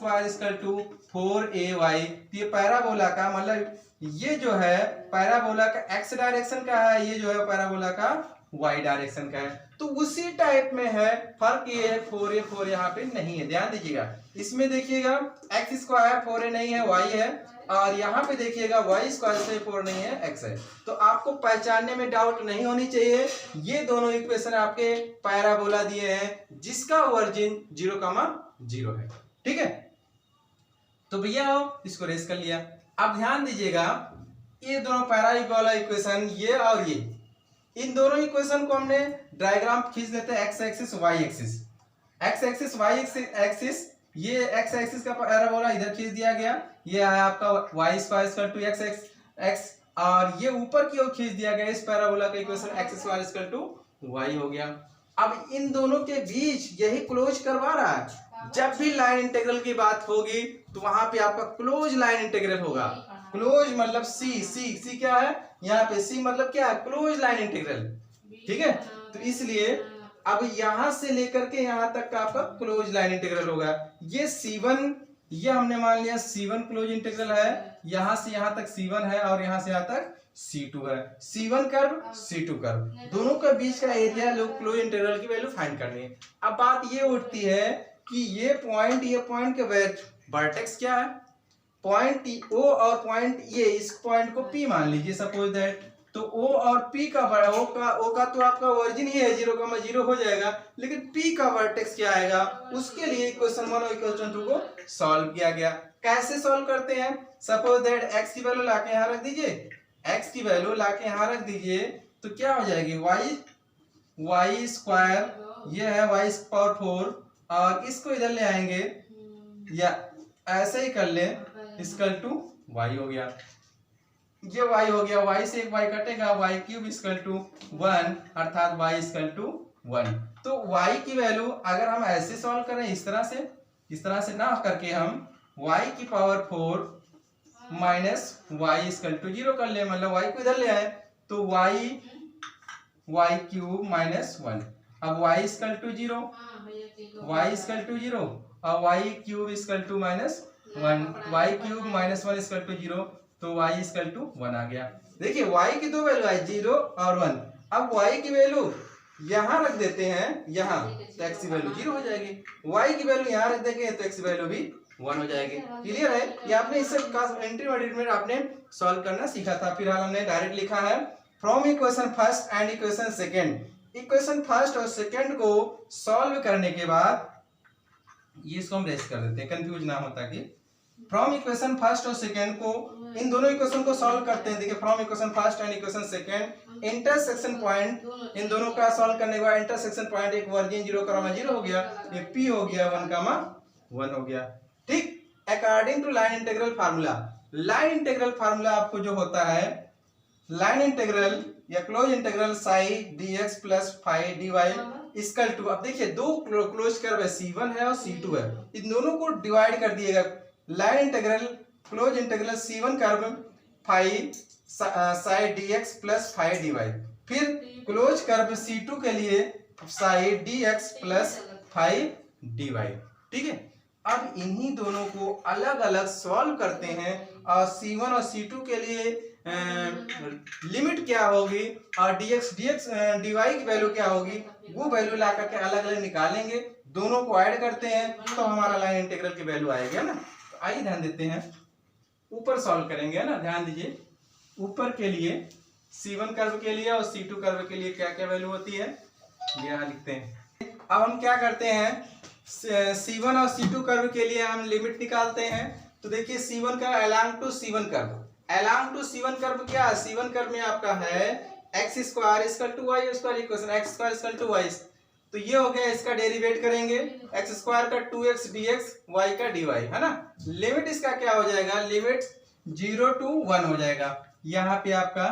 4ay, तो ये पैराबोला का मतलब ये जो है पैराबोला का x डायरेक्शन का है, ये जो है पैराबोला का y डायरेक्शन का है। तो उसी टाइप में है, फर्क ये है 4a यहाँ पे नहीं है, ध्यान दीजिएगा। इसमें देखिएगा x² 4a नहीं है, y है, और यहाँ पे देखिएगा y² से 4 नहीं है, x है। तो आपको पहचानने में डाउट नहीं होनी चाहिए, ये दोनों इक्वेशन आपके पैराबोला दिए हैं जिसका ओरिजिन 0,0 है, ठीक है। तो भैया इसको रेस कर लिया। अब ध्यान दीजिएगा, ये दोनों पैराबोला इक्वेशन, ये और ये, इन दोनों इक्वेशन को हमने डायग्राम खींच देते हैं, x axis y axis, x axis y axis, ये x एक्सिस का पैराबोला इधर खींच दिया गया, ये है आपका y² = x, और ये ऊपर की ओर खींच दिया गया, इस पैराबोला का इक्वेशन x² = y हो गया। अब इन दोनों के बीच यही क्लोज करवा रहा है, जब भी लाइन इंटीग्रल की बात होगी तो वहां पे आपका क्लोज लाइन इंटीग्रल होगा। क्लोज मतलब सी क्या है यहाँ पे, सी मतलब क्या है, क्लोज लाइन इंटीग्रल, ठीक है। तो इसलिए अब यहां से लेकर के यहां तक का आपका क्लोज लाइन इंटीग्रल होगा। ये C1, ये हमने मान लिया C1 क्लोज इंटीग्रल है, यहां से यहां तक C1 है और यहां से यहां तक C2 है। C1 कर्व C2 कर्व, दोनों के बीच का एरिया क्लोज इंटीग्रल की वैल्यू फाइंड करनी है। अब बात ये उठती है कि ये पॉइंट के वर्टेक्स क्या है, पॉइंट O और पॉइंट ये, इस पॉइंट को P मान लीजिए सपोज दैट, तो O और P का O का तो आपका ओरिजिन ही है 0,0 हो जाएगा, लेकिन P का वर्टेक्स क्या आएगा, उसके लिए इक्वेशन 1 और इक्वेशन 2 को सॉल्व किया गया। कैसे सॉल्व करते हैं, सपोज दैट x की वैल्यू लाके यहाँ रख दीजिए, x की वैल्यू लाके यहाँ रख दीजिए, तो क्या हो जाएगी y², ये है y⁴, और इसको इधर ले आएंगे या ऐसे ही कर ले, = y हो गया, ये y हो गया, y से एक y कटेगा, y³ = 1, अर्थात y = 1। तो y की वैल्यू अगर हम ऐसे सॉल्व करें, इस तरह से ना करके हम y⁴ - y = 0 कर ले, मतलब y को इधर ले आए, तो y वाई क्यूब माइनस 1। अब y equal to 0, y equal to 0 और y cube equal to minus 1, y cube minus 1 equal to 0, तो वाई इक्वल टू 1 आ गया। देखिए वाई की दो वैल्यू है 0 और 1। अब वाई की वैल्यू यहाँ रख देते हैं, यहाँ तो एक्स की वैल्यू 0 हो जाएगी, वाई की वैल्यू यहाँ रख देंगे तो एक्स की वैल्यू भी 1 हो जाएगी। क्लियर है? ये आपने इससे इंटरमीडिएट में आपने सॉल्व करना सीखा था। फिर हमने डायरेक्ट लिखा है from equation first and equation second. Equation first और सेकंड को सॉल्व करने के बाद ये इसको हम रेस्ट कर देते हैं, कंफ्यूज ना हो, ताकि फ्रॉम इक्वेशन फर्स्ट और सेकंड को, इन दोनों इक्वेशन को सॉल्व करते हैं। देखिए from equation first and equation second, intersection point in दोनों का सॉल्व करने के बाद इंटरसेक्शन पॉइंट एक वर्जिन 0, 0 हो गया, ये p हो गया 1, 1 हो गया। ठीक, according to line integral formula, line integral formula आपको जो होता है लाइन इंटीग्रल या close integral psi dx plus phi dy equal to, अब देखिए दो क्लोज कर्व है, c1 है और c2 है, इन दोनों को डिवाइड कर दिएगा। Line integral close integral c1 curve phi psi dx plus phi dy, फिर क्लोज कर्व c2 के लिए psi dx plus phi dy। ठीक है, अब इन्हीं दोनों को अलग अलग सॉल्व करते हैं और c1 और c2 के लिए लिमिट क्या होगी और dx dy की वैल्यू क्या होगी, वो वैल्यू ला करके अलग अलग निकालेंगे, दोनों को ऐड करते हैं तो हमारा लाइन इंटीग्रल की वैल्यू आएगी ना। तो आइए ध्यान देते हैं, ऊपर सॉल्व करेंगे ना, ध्यान दीजिए ऊपर के लिए c1 कर्व के लिए और c2 कर्व के लिए क्या क्या वैल्यू होती है ये यहाँ लिखते हैं। अब हम क्या करते हैं, c1 और c2 कर्व के लिए हम लिमिट निकालते हैं। तो देखिए c1 का along to c1 curve, along to c1 curve क्या है, c1 कर्व में आपका है x square equal to y square equation x square equal to y, तो ये हो गया, इसका डेरिवेट करेंगे x स्क्वायर का 2x dx y का dy है ना। लिमिट इसका क्या हो जाएगा, लिमिट 0 to 1 हो जाएगा। यहाँ पे आपका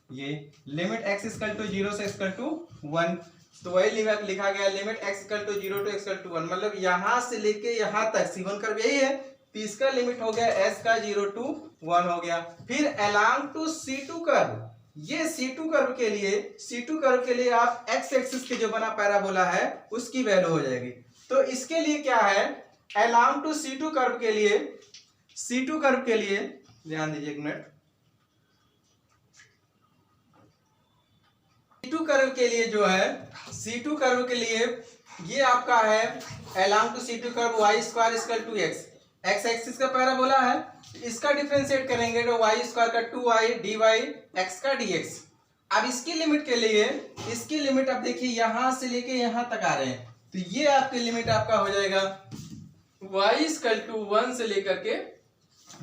ये लिमिट x इक्वल टू 0 से इक्वल टू 1, तो वही लिमिट लिखा गया, limit x equal to 0 to equal to 1, मतलब यहाँ से लेके यहाँ तक c1 कर्व यही है, तो इसका लिमिट हो गया s का 0 to 1 हो गया। फिर अलोंग टू c2 कर्व, ये c2 कर्व के लिए, c2 कर्व के लिए आप x एक्सिस के जो बना पैराबोला है उसकी वैल्यू हो जाएगी। तो इसके लिए क्या है, अलोंग टू c2 कर्व के लिए, c2 कर्व के लिए ध्यान दीजिए एक मिनट, c2 कर्व के लिए जो है, c2 कर्व के लिए ये आपका है along to c2 curve y square equal to x, x axis का पैराबोला है, इसका डिफरेंशिएट करेंगे तो y स्क्वायर का 2y dy x का dx। अब इसकी लिमिट के लिए, इसकी लिमिट अब देखिए यहां से लेके यहां तक आ रहे हैं, तो ये आपकी लिमिट आपका हो जाएगा y इक्वल टू 1 से लेकर के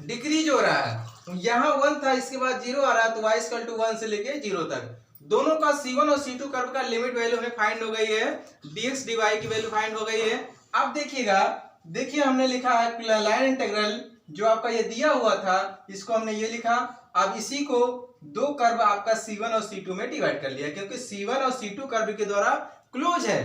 डिक्रीज हो रहा है, यहाँ 1 था इसके बाद 0 आ रहा है, तो y इक्वल टू 1 से लेके 0 तक। दोनों का c1 और c2 कर्व का लिमिट वैल्यू हमें फाइंड हो गई है, dx dy की वैल्यू फाइंड हो गई है। अब देखिएगा, देखिए हमने लिखा है लाइन इंटीग्रल जो आपका ये दिया हुआ था, इसको हमने ये लिखा। अब इसी को दो कर्व आपका c1 और c2 में डिवाइड कर लिया, क्योंकि c1 और c2 कर्व के द्वारा क्लोज है,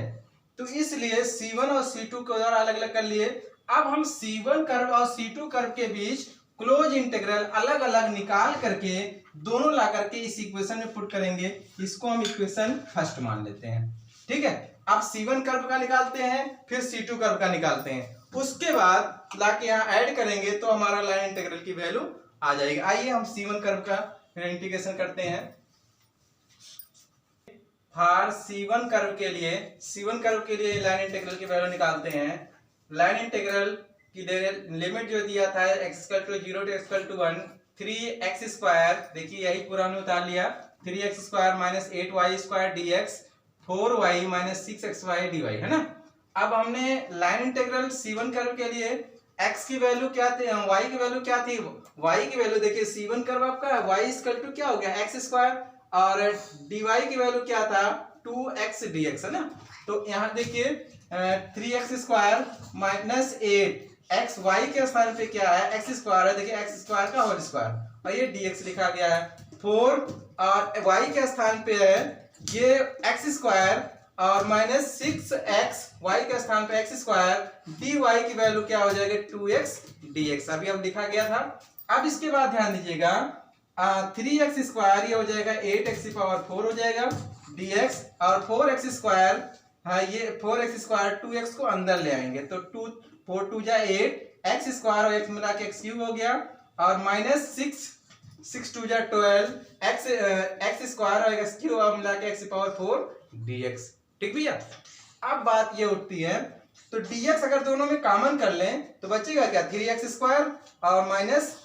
तो इसलिए c1 और c2 के द्वारा अलग अलग कर लिए। अब हम c1 कर्व और c2 कर्व के बीच क्लोज इंटीग्रल अलग अलग निकाल करके दोनों ला करके इस इक्वेशन में पुट करेंगे, इसको हम इक्वेशन फर्स्ट मान लेते हैं। ठीक है, अब c1 कर्व का निकालते हैं, फिर c2 कर्व का निकालते हैं, उसके बाद लाके यहाँ ऐड करेंगे तो हमारा लाइन इंटीग्रल की वैल्यू आ जाएगी। आइए हम c1 कर्व का इंटीग्रेशन करते हैं। फॉर c1 कर्व के लिए, c1 कर्व के लिए लाइन इंटीग्रल की वैल्यू निकालते हैं। लाइन इंटीग्रल की लिमिट जो दिया था x equal to 0 to equal to 1, 3x square, देखिए यही पूरा हमने उतार लिया, 3x square minus 8y square dx, 4y minus 6xy dy है ना। अब हमने लाइन इंटीग्रल c1 कर्व के लिए x की वैल्यू क्या थी, y की वैल्यू क्या थी, y की वैल्यू देखिए c1 कर्व आपका y इक्वल टू क्या हो गया x स्क्वायर, और dy की वैल्यू क्या था 2x dx है ना। तो यहाँ देखिए 3x square minus 8x, y के स्थान पे क्या है x स्क्वायर है, देखिए x स्क्वायर का होल स्क्वायर, और ये dx लिखा गया है। 4 और y के स्थान पे है ये x स्क्वायर और माइनस 6x, y के स्थान पे x स्क्वायर, dy की वैल्यू क्या हो जाएगी 2x dx, अभी अब लिखा गया था। अब इसके बाद ध्यान दीजिएगा, 3x² ये हो जाएगा 8x⁴ हो जाएगा dx, और 4x², हाँ ये 4x², 2x को अंदर ले आएंगे तो 2 4 2 जा 8, x² और x मिला के x³ हो गया, और -6 6 2 जा 12, x² और x³ और मिला के x⁴ dx। ठीक भैया, अब बात ये उठती है तो dx अगर दोनों में कॉमन कर लें तो बचेगा क्या, 3x² और माइनस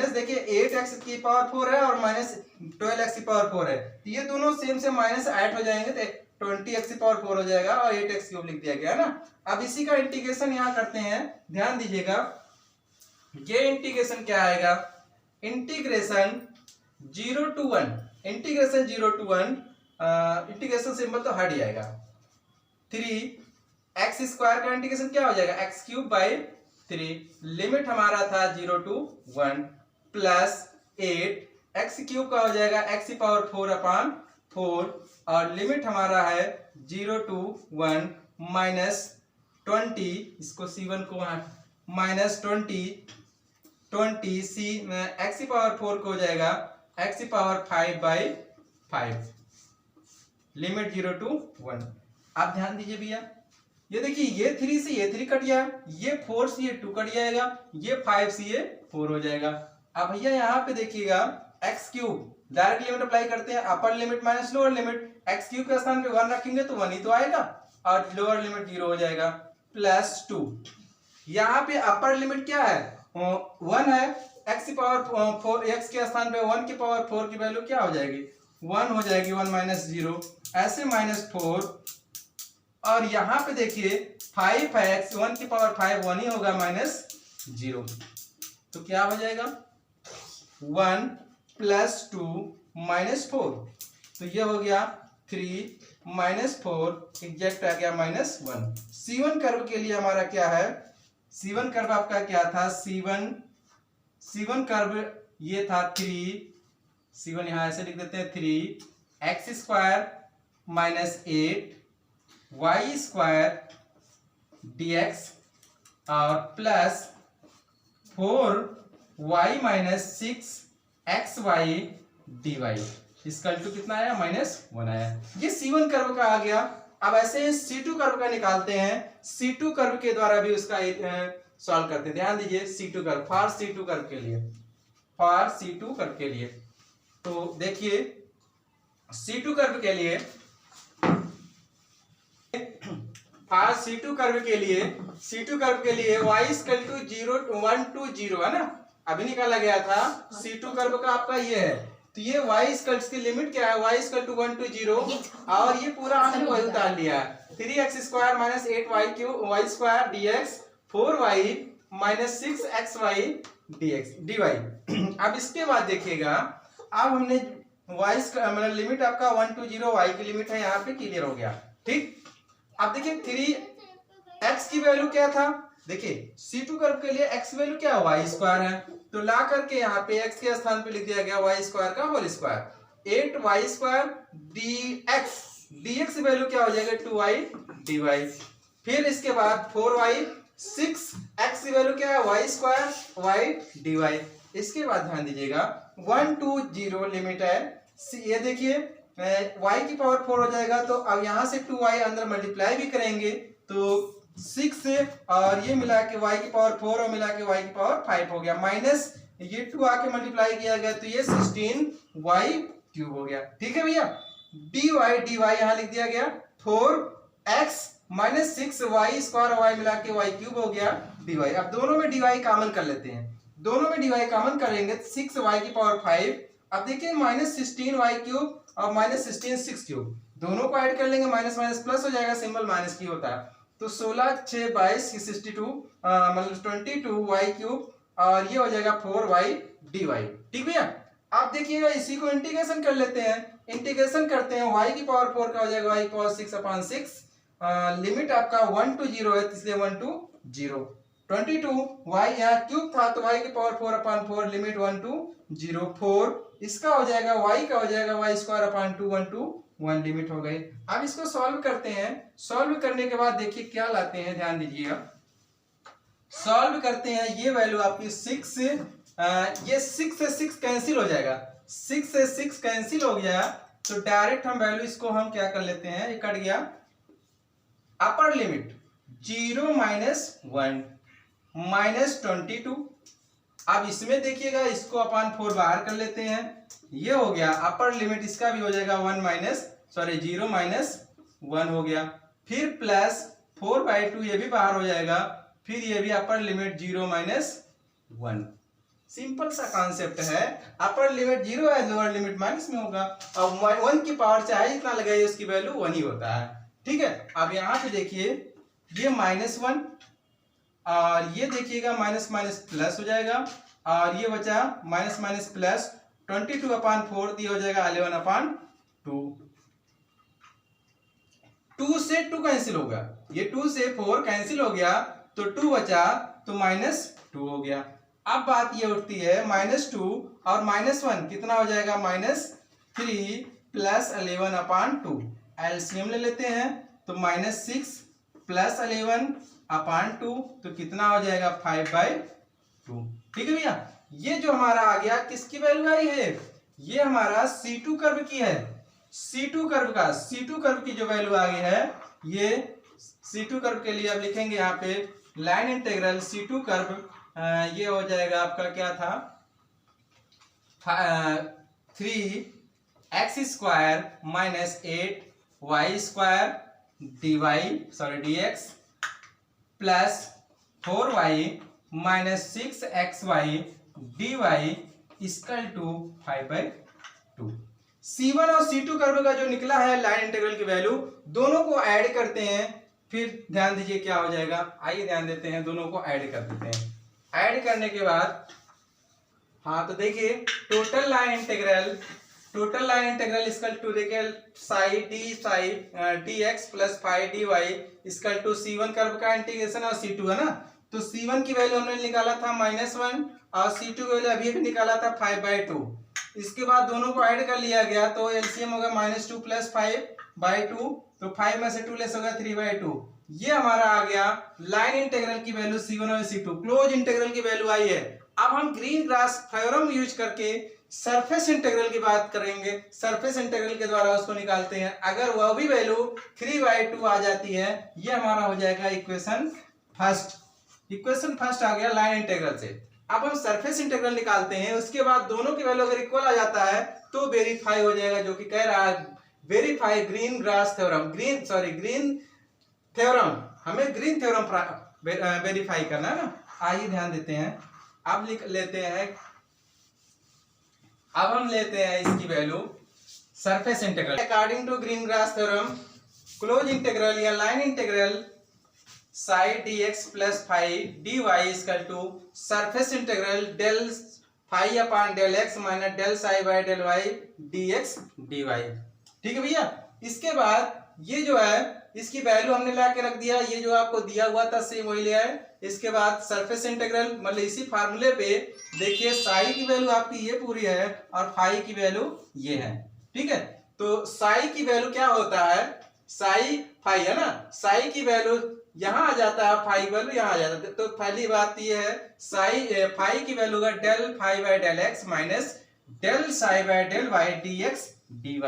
देखिए 8x⁴ है और -12x⁴ है, तो ये दोनों सेम से माइनस ऐड हो जाएंगे तो 20x⁴ हो जाएगा और 8x³ लिख दिया गया है ना। अब इसी का इंटीग्रेशन यहाँ करते हैं, ध्यान दीजिएगा ये इंटीग्रेशन क्या आएगा, integration 0 to 1, integration 0 to 1, integration symbol तो हट जाएगा, 3x² का इंटीग्रेशन क्या हो जाएगा, x³/3, लिमिट हमारा था 0 to 1 प्लस 8x³ का हो जाएगा x⁴/4, और लिमिट हमारा है 0 to 1 माइनस 20, इसको c1 को माइनस 20 सी x⁴ को हो जाएगा x⁵5/5, लिमिट 0 to 1। आप ध्यान दीजिए भैया, ये देखिए ये 3 से ये 3 कट गया, ये 4 से ये 2 कट जाएगा, ये 5 से ये 4 हो जाएगा। अब भैया यहाँ पे देखिएगा x³ डायरेक्ट लिमिट अप्लाई करते हैं, अपर limit minus lower limit, x³ के स्थान पे 1 रखेंगे तो 1 ही तो आएगा, और लोअर लिमिट 0 हो जाएगा, प्लस 2, यहाँ पे अपर लिमिट क्या है 1 है, x⁴ x के स्थान पे 1 की पावर 4 की वैल्यू क्या हो जाएगी 1 हो जाएगी, 1 माइनस 0 ऐसे -4, और यहाँ पे देखिए 5 है, x1 की पावर 5 1 ही होगा -0, तो क्या हो जाएगा 1 प्लस 2 -4, तो ये हो गया 3 -4 एग्जैक्ट आ गया -1। C1 कर्व के लिए हमारा क्या है, C1 कर्व आपका क्या था, C1 कर्व ये था 3, C1 यहां ऐसे लिख देते हैं 3x² -8 y² dx और प्लस 4y - 6 xy dy, इसका टू कितना आया -1 आया, ये C1 कर्व का आ गया। अब ऐसे C2 कर्व का निकालते हैं, C2 कर्व के द्वारा भी उसका सॉल्व करते हैं। ध्यान दीजिए C2 curve, for C2 curve के लिए, फॉर C2 कर्व के लिए तो देखिए C2 कर्व के लिए, फॉर C2 कर्व के लिए, C2 कर्व के लिए y = 0 1 to 0 है ना, अभी निकाला गया था। C2 कर्व का आपका ये है, तो ये y की लिमिट क्या है, y = 1 to 0, और ये पूरा हमने वही उतार लिया है, 3x² - 8y² dx 4y - 6 xy dx dy। अब इसके बाद देखिएगा, अब हमने y मतलब लिमिट आपका 1 to 0 y की लिमिट है, यहाँ पे क्लियर हो गया। ठीक, अब देखिए 3x की वैल्यू क्या था, देखिए C2 कर्व के लिए x वैल्यू क्या है y² है, तो ला करके यहाँ पे x के स्थान पे लिख दिया गया y² का whole square, 8y² dx value क्या हो जाएगा 2y dy, फिर इसके बाद 4y 6x की वैल्यू क्या है y² y dy। इसके बाद ध्यान दीजिएगा 1 to 0 लिमिट है, ये देखिए y की पावर 4 हो जाएगा, तो अब यहाँ से 2y अंदर मल्टीप्लाई भी करेंगे तो 6 और ये मिला के y की पावर 4 और मिला के y की पावर 5 हो गया, माइनस ये 2 आके मल्टीप्लाई किया गया तो ये 16y³ हो गया। ठीक है भैया, dy यहाँ लिख दिया गया 4x - 6y² y मिला के y³ हो गया dy। अब दोनों में dy कॉमन कर लेते हैं, दोनों में dy कॉमन करेंगे 6y की पावर 5, अब देखिए -16y³ और -16 6³ दोनों को ऐड कर लेंगे, माइनस माइनस प्लस हो जाएगा, सिंबल माइनस की होता है, तो 16 6 22 62 मतलब 22y³ और ये हो जाएगा 4y dy। ठीक भैया, आप देखिएगा इसी को इंटीग्रेशन कर लेते हैं, इंटीग्रेशन करते हैं y की पावर 4 का हो जाएगा y की पावर 6/6, लिमिट आपका 1 to 0 है इसलिए 1 to 0, 22y यहाँ क्यूब था तो y की पावर 4/4 लिमिट 1 to 0 4, इसका हो जाएगा y का हो जाएगा y² 1 to 1 लिमिट हो गई। अब इसको सॉल्व करते हैं, सॉल्व करने के बाद देखिए क्या लाते हैं, ध्यान दीजिएगा, सॉल्व करते हैं, ये वैल्यू आपकी 6 ये 6 से 6 कैंसिल हो जाएगा, 6 से 6 कैंसिल हो गया तो डायरेक्ट हम वैल्यू इसको हम क्या कर लेते हैं, ये कट गया, अपर लिमिट 0 माइनस 1 माइनस 22। अब इसमें देखिएगा इसको अपन 4 बाहर कर लेते हैं, ये हो गया अपर लिमिट, इसका भी हो जाएगा 0 माइनस 1 हो गया, फिर प्लस 4/2 ये भी बाहर हो जाएगा, फिर ये भी अपर लिमिट 0 माइनस 1। सिंपल सा कॉन्सेप्ट है, अपर लिमिट 0 है, लोअर लिमिट माइनस में होगा, अब 1 की पावर चाहे जितना लगाइए उसकी वैल्यू 1 ही होता है। ठीक है, अब यहाँ पे देखिए ये -1 और ये देखिएगा माइनस माइनस प्लस हो जाएगा, और ये बचा माइनस माइनस प्लस 22/4 दिया हो जाएगा 11/2। 2 से 2 कैंसिल होगा, ये 2 से 4 कैंसिल हो गया तो 2 बचा तो -2 हो गया। अब बात ये उठती है -2 और -1 कितना हो जाएगा, -3 प्लस 11/2। एलसीएम ले लेते हैं तो -6 प्लस 11/2 तो कितना हो जाएगा 5/2। ठीक है भैया, ये जो हमारा आ गया किसकी वैल्यू आई है, ये हमारा C2 कर्व की है, C2 कर्व का, C2 कर्व की जो वैल्यू आ गई है, ये C2 कर्व के लिए अब लिखेंगे यहाँ पे लाइन इंटीग्रल C2 कर्व, ये हो जाएगा आपका क्या था, 3x² minus 8y² dx plus 4y minus 6xy dy equal to 5/2। C1 और C2 कर्व का जो निकला है लाइन इंटीग्रल की वैल्यू, दोनों को ऐड करते हैं, फिर ध्यान दीजिए क्या हो जाएगा, आइए ध्यान देते हैं, दोनों को ऐड कर देते हैं। ऐड करने के बाद हाँ तो देखिए total line integral equal to देखिए psi dx plus phi dy equal to C1 curve का इंटीग्रेशन और C2 है ना, तो C1 की वैल्यू हमने निकाला था -1 और C2 की वैल्यू अभी भी निकाला था 5/2। इसके बाद दोनों को ऐड कर लिया गया तो एलसीएम होगा -2 प्लस 5/2, तो 5 में से 2 लेस होगा 3/2। ये हमारा आ गया लाइन इंटीग्रल की वैल्यू C1 और C2, क्लोज इंटीग्रल की वैल्यू आई है। अब हम ग्रीन ग्रास थ्योरम यूज करके सरफेस इंटीग्रल की बात करेंगे, सरफेस इंटीग्रल के द्वारा उसको निकालते हैं, अगर वह भी वैल्यू 3/2 आ जाती है, ये हमारा हो जाएगा इक्वेशन फर्स्ट आ गया लाइन इंटीग्रल से। अब हम सरफेस इंटीग्रल निकालते हैं, उसके बाद दोनों की वैल्यू अगर इक्वल आ जाता है तो वेरीफाई हो जाएगा, जो कि कह रहा है verify green Gauss theorem, green theorem, हमें ग्रीन थ्योरम वेरीफाई करना है ना। आइए ध्यान देते हैं, अब लिख लेते हैं, अब हम लेते हैं इसकी value surface integral according to Green Gauss theorem, close integral या line integral psi dx plus phi dy equal to surface integral del phi upon del x minus del psi by del y dx dy। ठीक है भैया, इसके बाद ये जो है इसकी वैल्यू हमने ला के रख दिया, ये जो आपको दिया हुआ था सेम वही लिया है। इसके बाद सरफेस इंटीग्रल मतलब इसी फार्मूले पे देखिए साई की वैल्यू आपकी ये पूरी है और फाई की वैल्यू ये है। ठीक है, तो साई की वैल्यू क्या होता है, साई फाई है ना, साई की वैल्यू यहाँ आ जाता है, फाई वैल्यू यहाँ आ जाता है। तो पहली बात ये है साई फाई की वैल्यू का del phi by del x minus del psi by del y dx dy।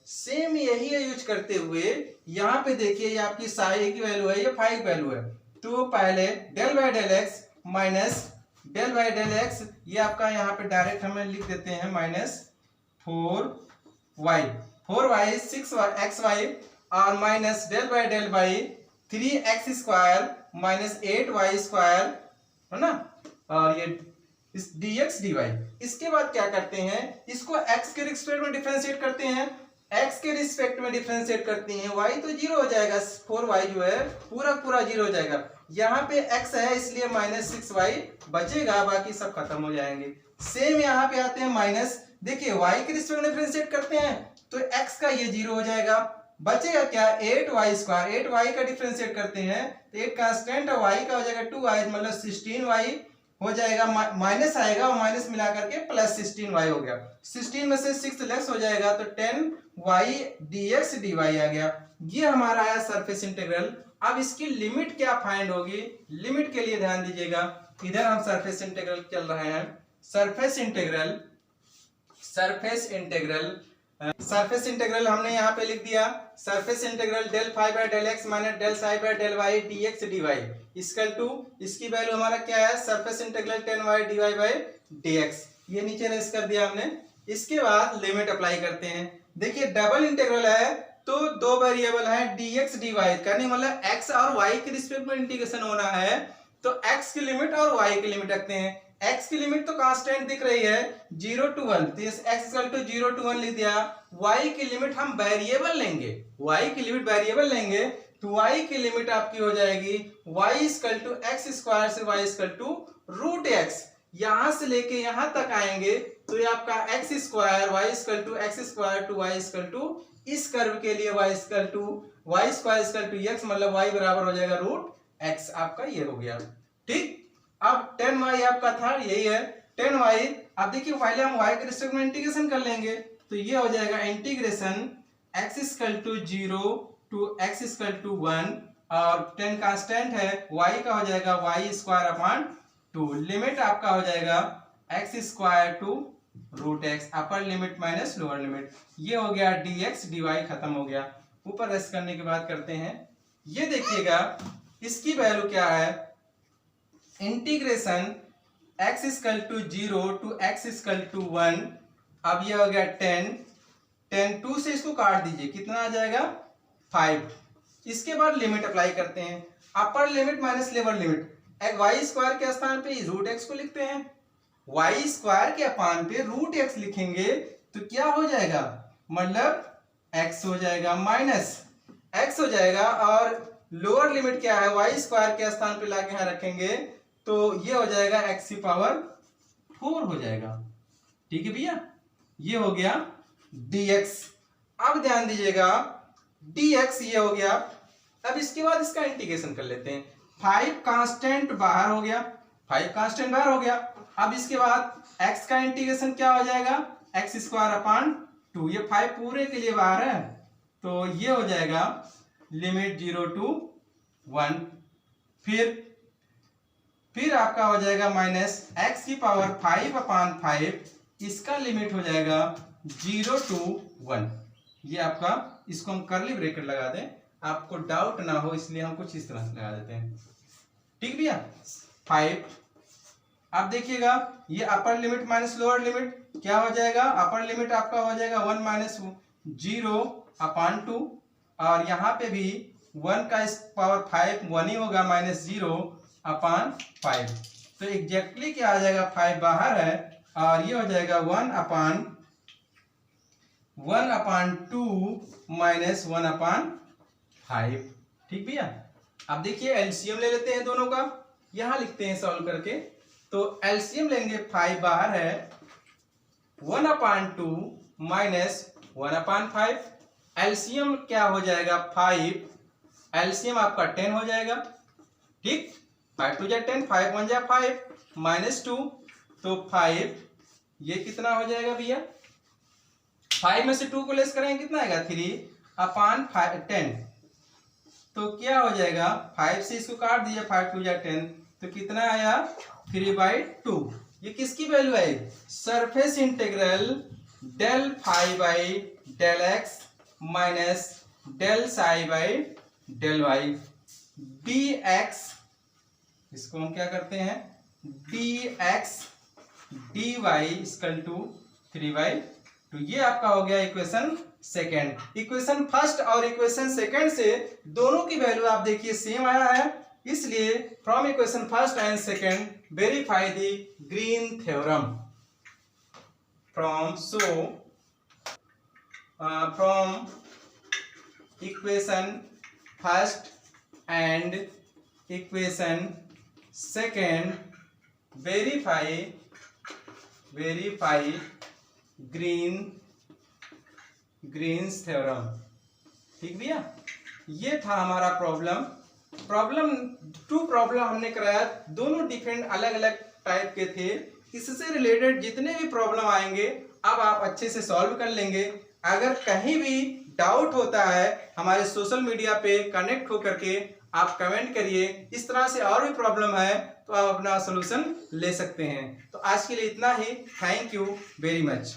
Same यही यूज करते हुए यहाँ पे देखिए ये आपकी साई की वैल्यू है, ये फाई की वैल्यू है, तो पहले del by del x minus del by del x, ये आपका यहाँ पे डायरेक्ट हमें लिख देते हैं -4y 6xy और minus del by del y 3x² minus 8y² है ना, और ये इस dx dy। इसके बाद क्या करते हैं, इसको x के रिस्पेक्ट में डिफरेंशिएट करते हैं, x के रिस्पेक्ट में डिफरेंशिएट करते हैं, y तो 0 हो जाएगा, 4y जो है पूरा 0 हो जाएगा, यहाँ पे x है इसलिए -6y बचेगा, बाकी सब खत्म हो जाएंगे। सेम यहाँ पे आते हैं माइनस, देखिए y के रिस्पेक्ट में डिफरेंशिएट करते हैं तो x का ये 0 हो जाएगा, बचेगा क्या 8y², 8y का डिफरेंशिएट करते हैं तो 8 कांस्टेंट है, y का हो जाएगा 2y मतलब 16y हो जाएगा, माइनस आएगा और माइनस मिला करके प्लस 16y हो गया, 16 में से 6 लेस हो जाएगा तो 10y dx dy आ गया। ये हमारा है सरफेस इंटीग्रल। अब इसकी लिमिट क्या फाइंड होगी, लिमिट के लिए ध्यान दीजिएगा, इधर हम सरफेस इंटीग्रल चल रहे हैं, सरफेस इंटीग्रल हमने यहाँ पे लिख दिया surface integral del phi by del x minus del psi by del y d x d y equal to, इसकी वैल्यू हमारा क्या है, surface integral ten y d y by d x, ये नीचे रेस कर दिया हमने। इसके बाद लिमिट अप्लाई करते हैं। देखिए डबल इंटीग्रल है तो दो वेरिएबल है डी एक्स डी वाई, करने मतलब एक्स और वाई के रिस्पेक्ट में इंटीग्रेशन होना है, तो एक्स की लिमिट और वाई की लिमिट रखते हैं। x की लिमिट तो कांस्टेंट दिख रही है 0 to 1, तो इस x इक्वल टू 0 to 1 लिख दिया। y की लिमिट हम वेरिएबल लेंगे, y की लिमिट वेरिएबल लेंगे, तो y की लिमिट आपकी हो जाएगी y equal to x square से y equal to root x. यहां से लेके यहां तक आएंगे तो ये आपका x square y equal to x square to y equal to, इस कर्व के लिए y equal to y square equal to x, मतलब y बराबर हो जाएगा रूट x, आपका ये हो गया। ठीक, अब 10y आपका था, यही है 10y। अब देखिए पहले हम y के रिस्पेक्ट में इंटीग्रेशन कर लेंगे, तो ये हो जाएगा integration x equal to 0 to x equal to 1, और 10 कांस्टेंट है, y का हो जाएगा y स्क्वायर अपॉन 2, लिमिट आपका हो जाएगा x square to root x, upper limit minus lower limit, ये हो गया dx dy खत्म हो गया। ऊपर रेस्ट करने के बाद करते हैं, ये देखिएगा इसकी वैल्यू क्या है, integration x equal to 0 to x equal to 1, अब ये हो गया 10 2 से इसको काट दीजिए, कितना आ जाएगा 5। इसके बाद लिमिट अप्लाई करते हैं, अपर limit minus lower limit, y square के स्थान पे रूट x को लिखते हैं, y स्क्वायर के अपान पे रूट x लिखेंगे तो क्या हो जाएगा, मतलब x हो जाएगा माइनस x हो जाएगा, और लोअर लिमिट क्या है, y स्क्वायर के स्थान पे लाके यहां रखेंगे तो ये हो जाएगा x की पावर 4 हो जाएगा। ठीक है भैया, ये हो गया dx। अब ध्यान दीजिएगा dx ये हो गया। अब इसके बाद इसका इंटीग्रेशन कर लेते हैं, 5 कांस्टेंट बाहर हो गया, 5 कांस्टेंट बाहर हो गया। अब इसके बाद x का इंटीग्रेशन क्या हो जाएगा, x स्क्वायर अपॉन 2, ये 5 पूरे के लिए बाहर है, तो ये हो जाएगा लिमिट 0 टू 1, फिर आपका हो जाएगा माइनस x की पावर 5 अपॉन 5, इसका लिमिट हो जाएगा 0 टू 1, ये आपका, इसको हम कर्ली ब्रैकेट लगा दें, आपको डाउट ना हो इसलिए हम कुछ इस तरह से लगा देते हैं। ठीक भैया, 5। अब देखिएगा ये अपर लिमिट माइनस लोअर लिमिट क्या हो जाएगा, अपर लिमिट आपका हो जाएगा 1 माइनस 0 अपॉन 2, और यहाँ पे भी 1 का पावर 5 1 ही होगा, माइनस 0 अपॉन 5, तो एग्जैक्टली क्या आ जाएगा, 5 बाहर है, और ये हो जाएगा 1 अपॉन 2 माइनस 1 अपॉन 5। ठीक भैया, अब देखिए एलसीएम ले लेते हैं दोनों का, यहां लिखते हैं सॉल्व करके, तो एलसीएम लेंगे, 5 बाहर है, 1 अपॉन 2 माइनस 1 अपॉन 5, एलसीएम क्या हो जाएगा 5, एलसीएम आपका 10 हो जाएगा। ठीक, 5 2 जा 10, 5 1 जा 5 माइनस 2, तो 5 ये कितना हो जाएगा भैया, 5 में से 2 को लेस करेंगे कितना आएगा, 3 अपॉन 10, तो क्या हो जाएगा, 5 से इसको काट दीजिए, 5 2 जा 10, तो कितना आया 3/2। ये किसकी वैल्यू है, surface integral del phi by del x minus del psi by del y dx, इसको हम क्या करते हैं, dx dy इक्वल टू 3/2, ये आपका हो गया इक्वेशन सेकेंड। इक्वेशन फर्स्ट और इक्वेशन सेकेंड से दोनों की वैल्यू आप देखिए सेम आया है, इसलिए from equation first and second verify the Green theorem, from equation first and equation second verify Green's theorem. ठीक भैया, ये था हमारा प्रॉब्लम 2 प्रॉब्लम हमने कराया, दोनों डिफरेंट अलग अलग टाइप के थे। इससे रिलेटेड जितने भी प्रॉब्लम आएंगे अब आप अच्छे से सॉल्व कर लेंगे। अगर कहीं भी डाउट होता है हमारे सोशल मीडिया पे कनेक्ट होकर के आप कमेंट करिए। इस तरह से और भी प्रॉब्लम है तो आप अपना सोल्यूशन ले सकते हैं। तो आज के लिए इतना ही। Thank you very much.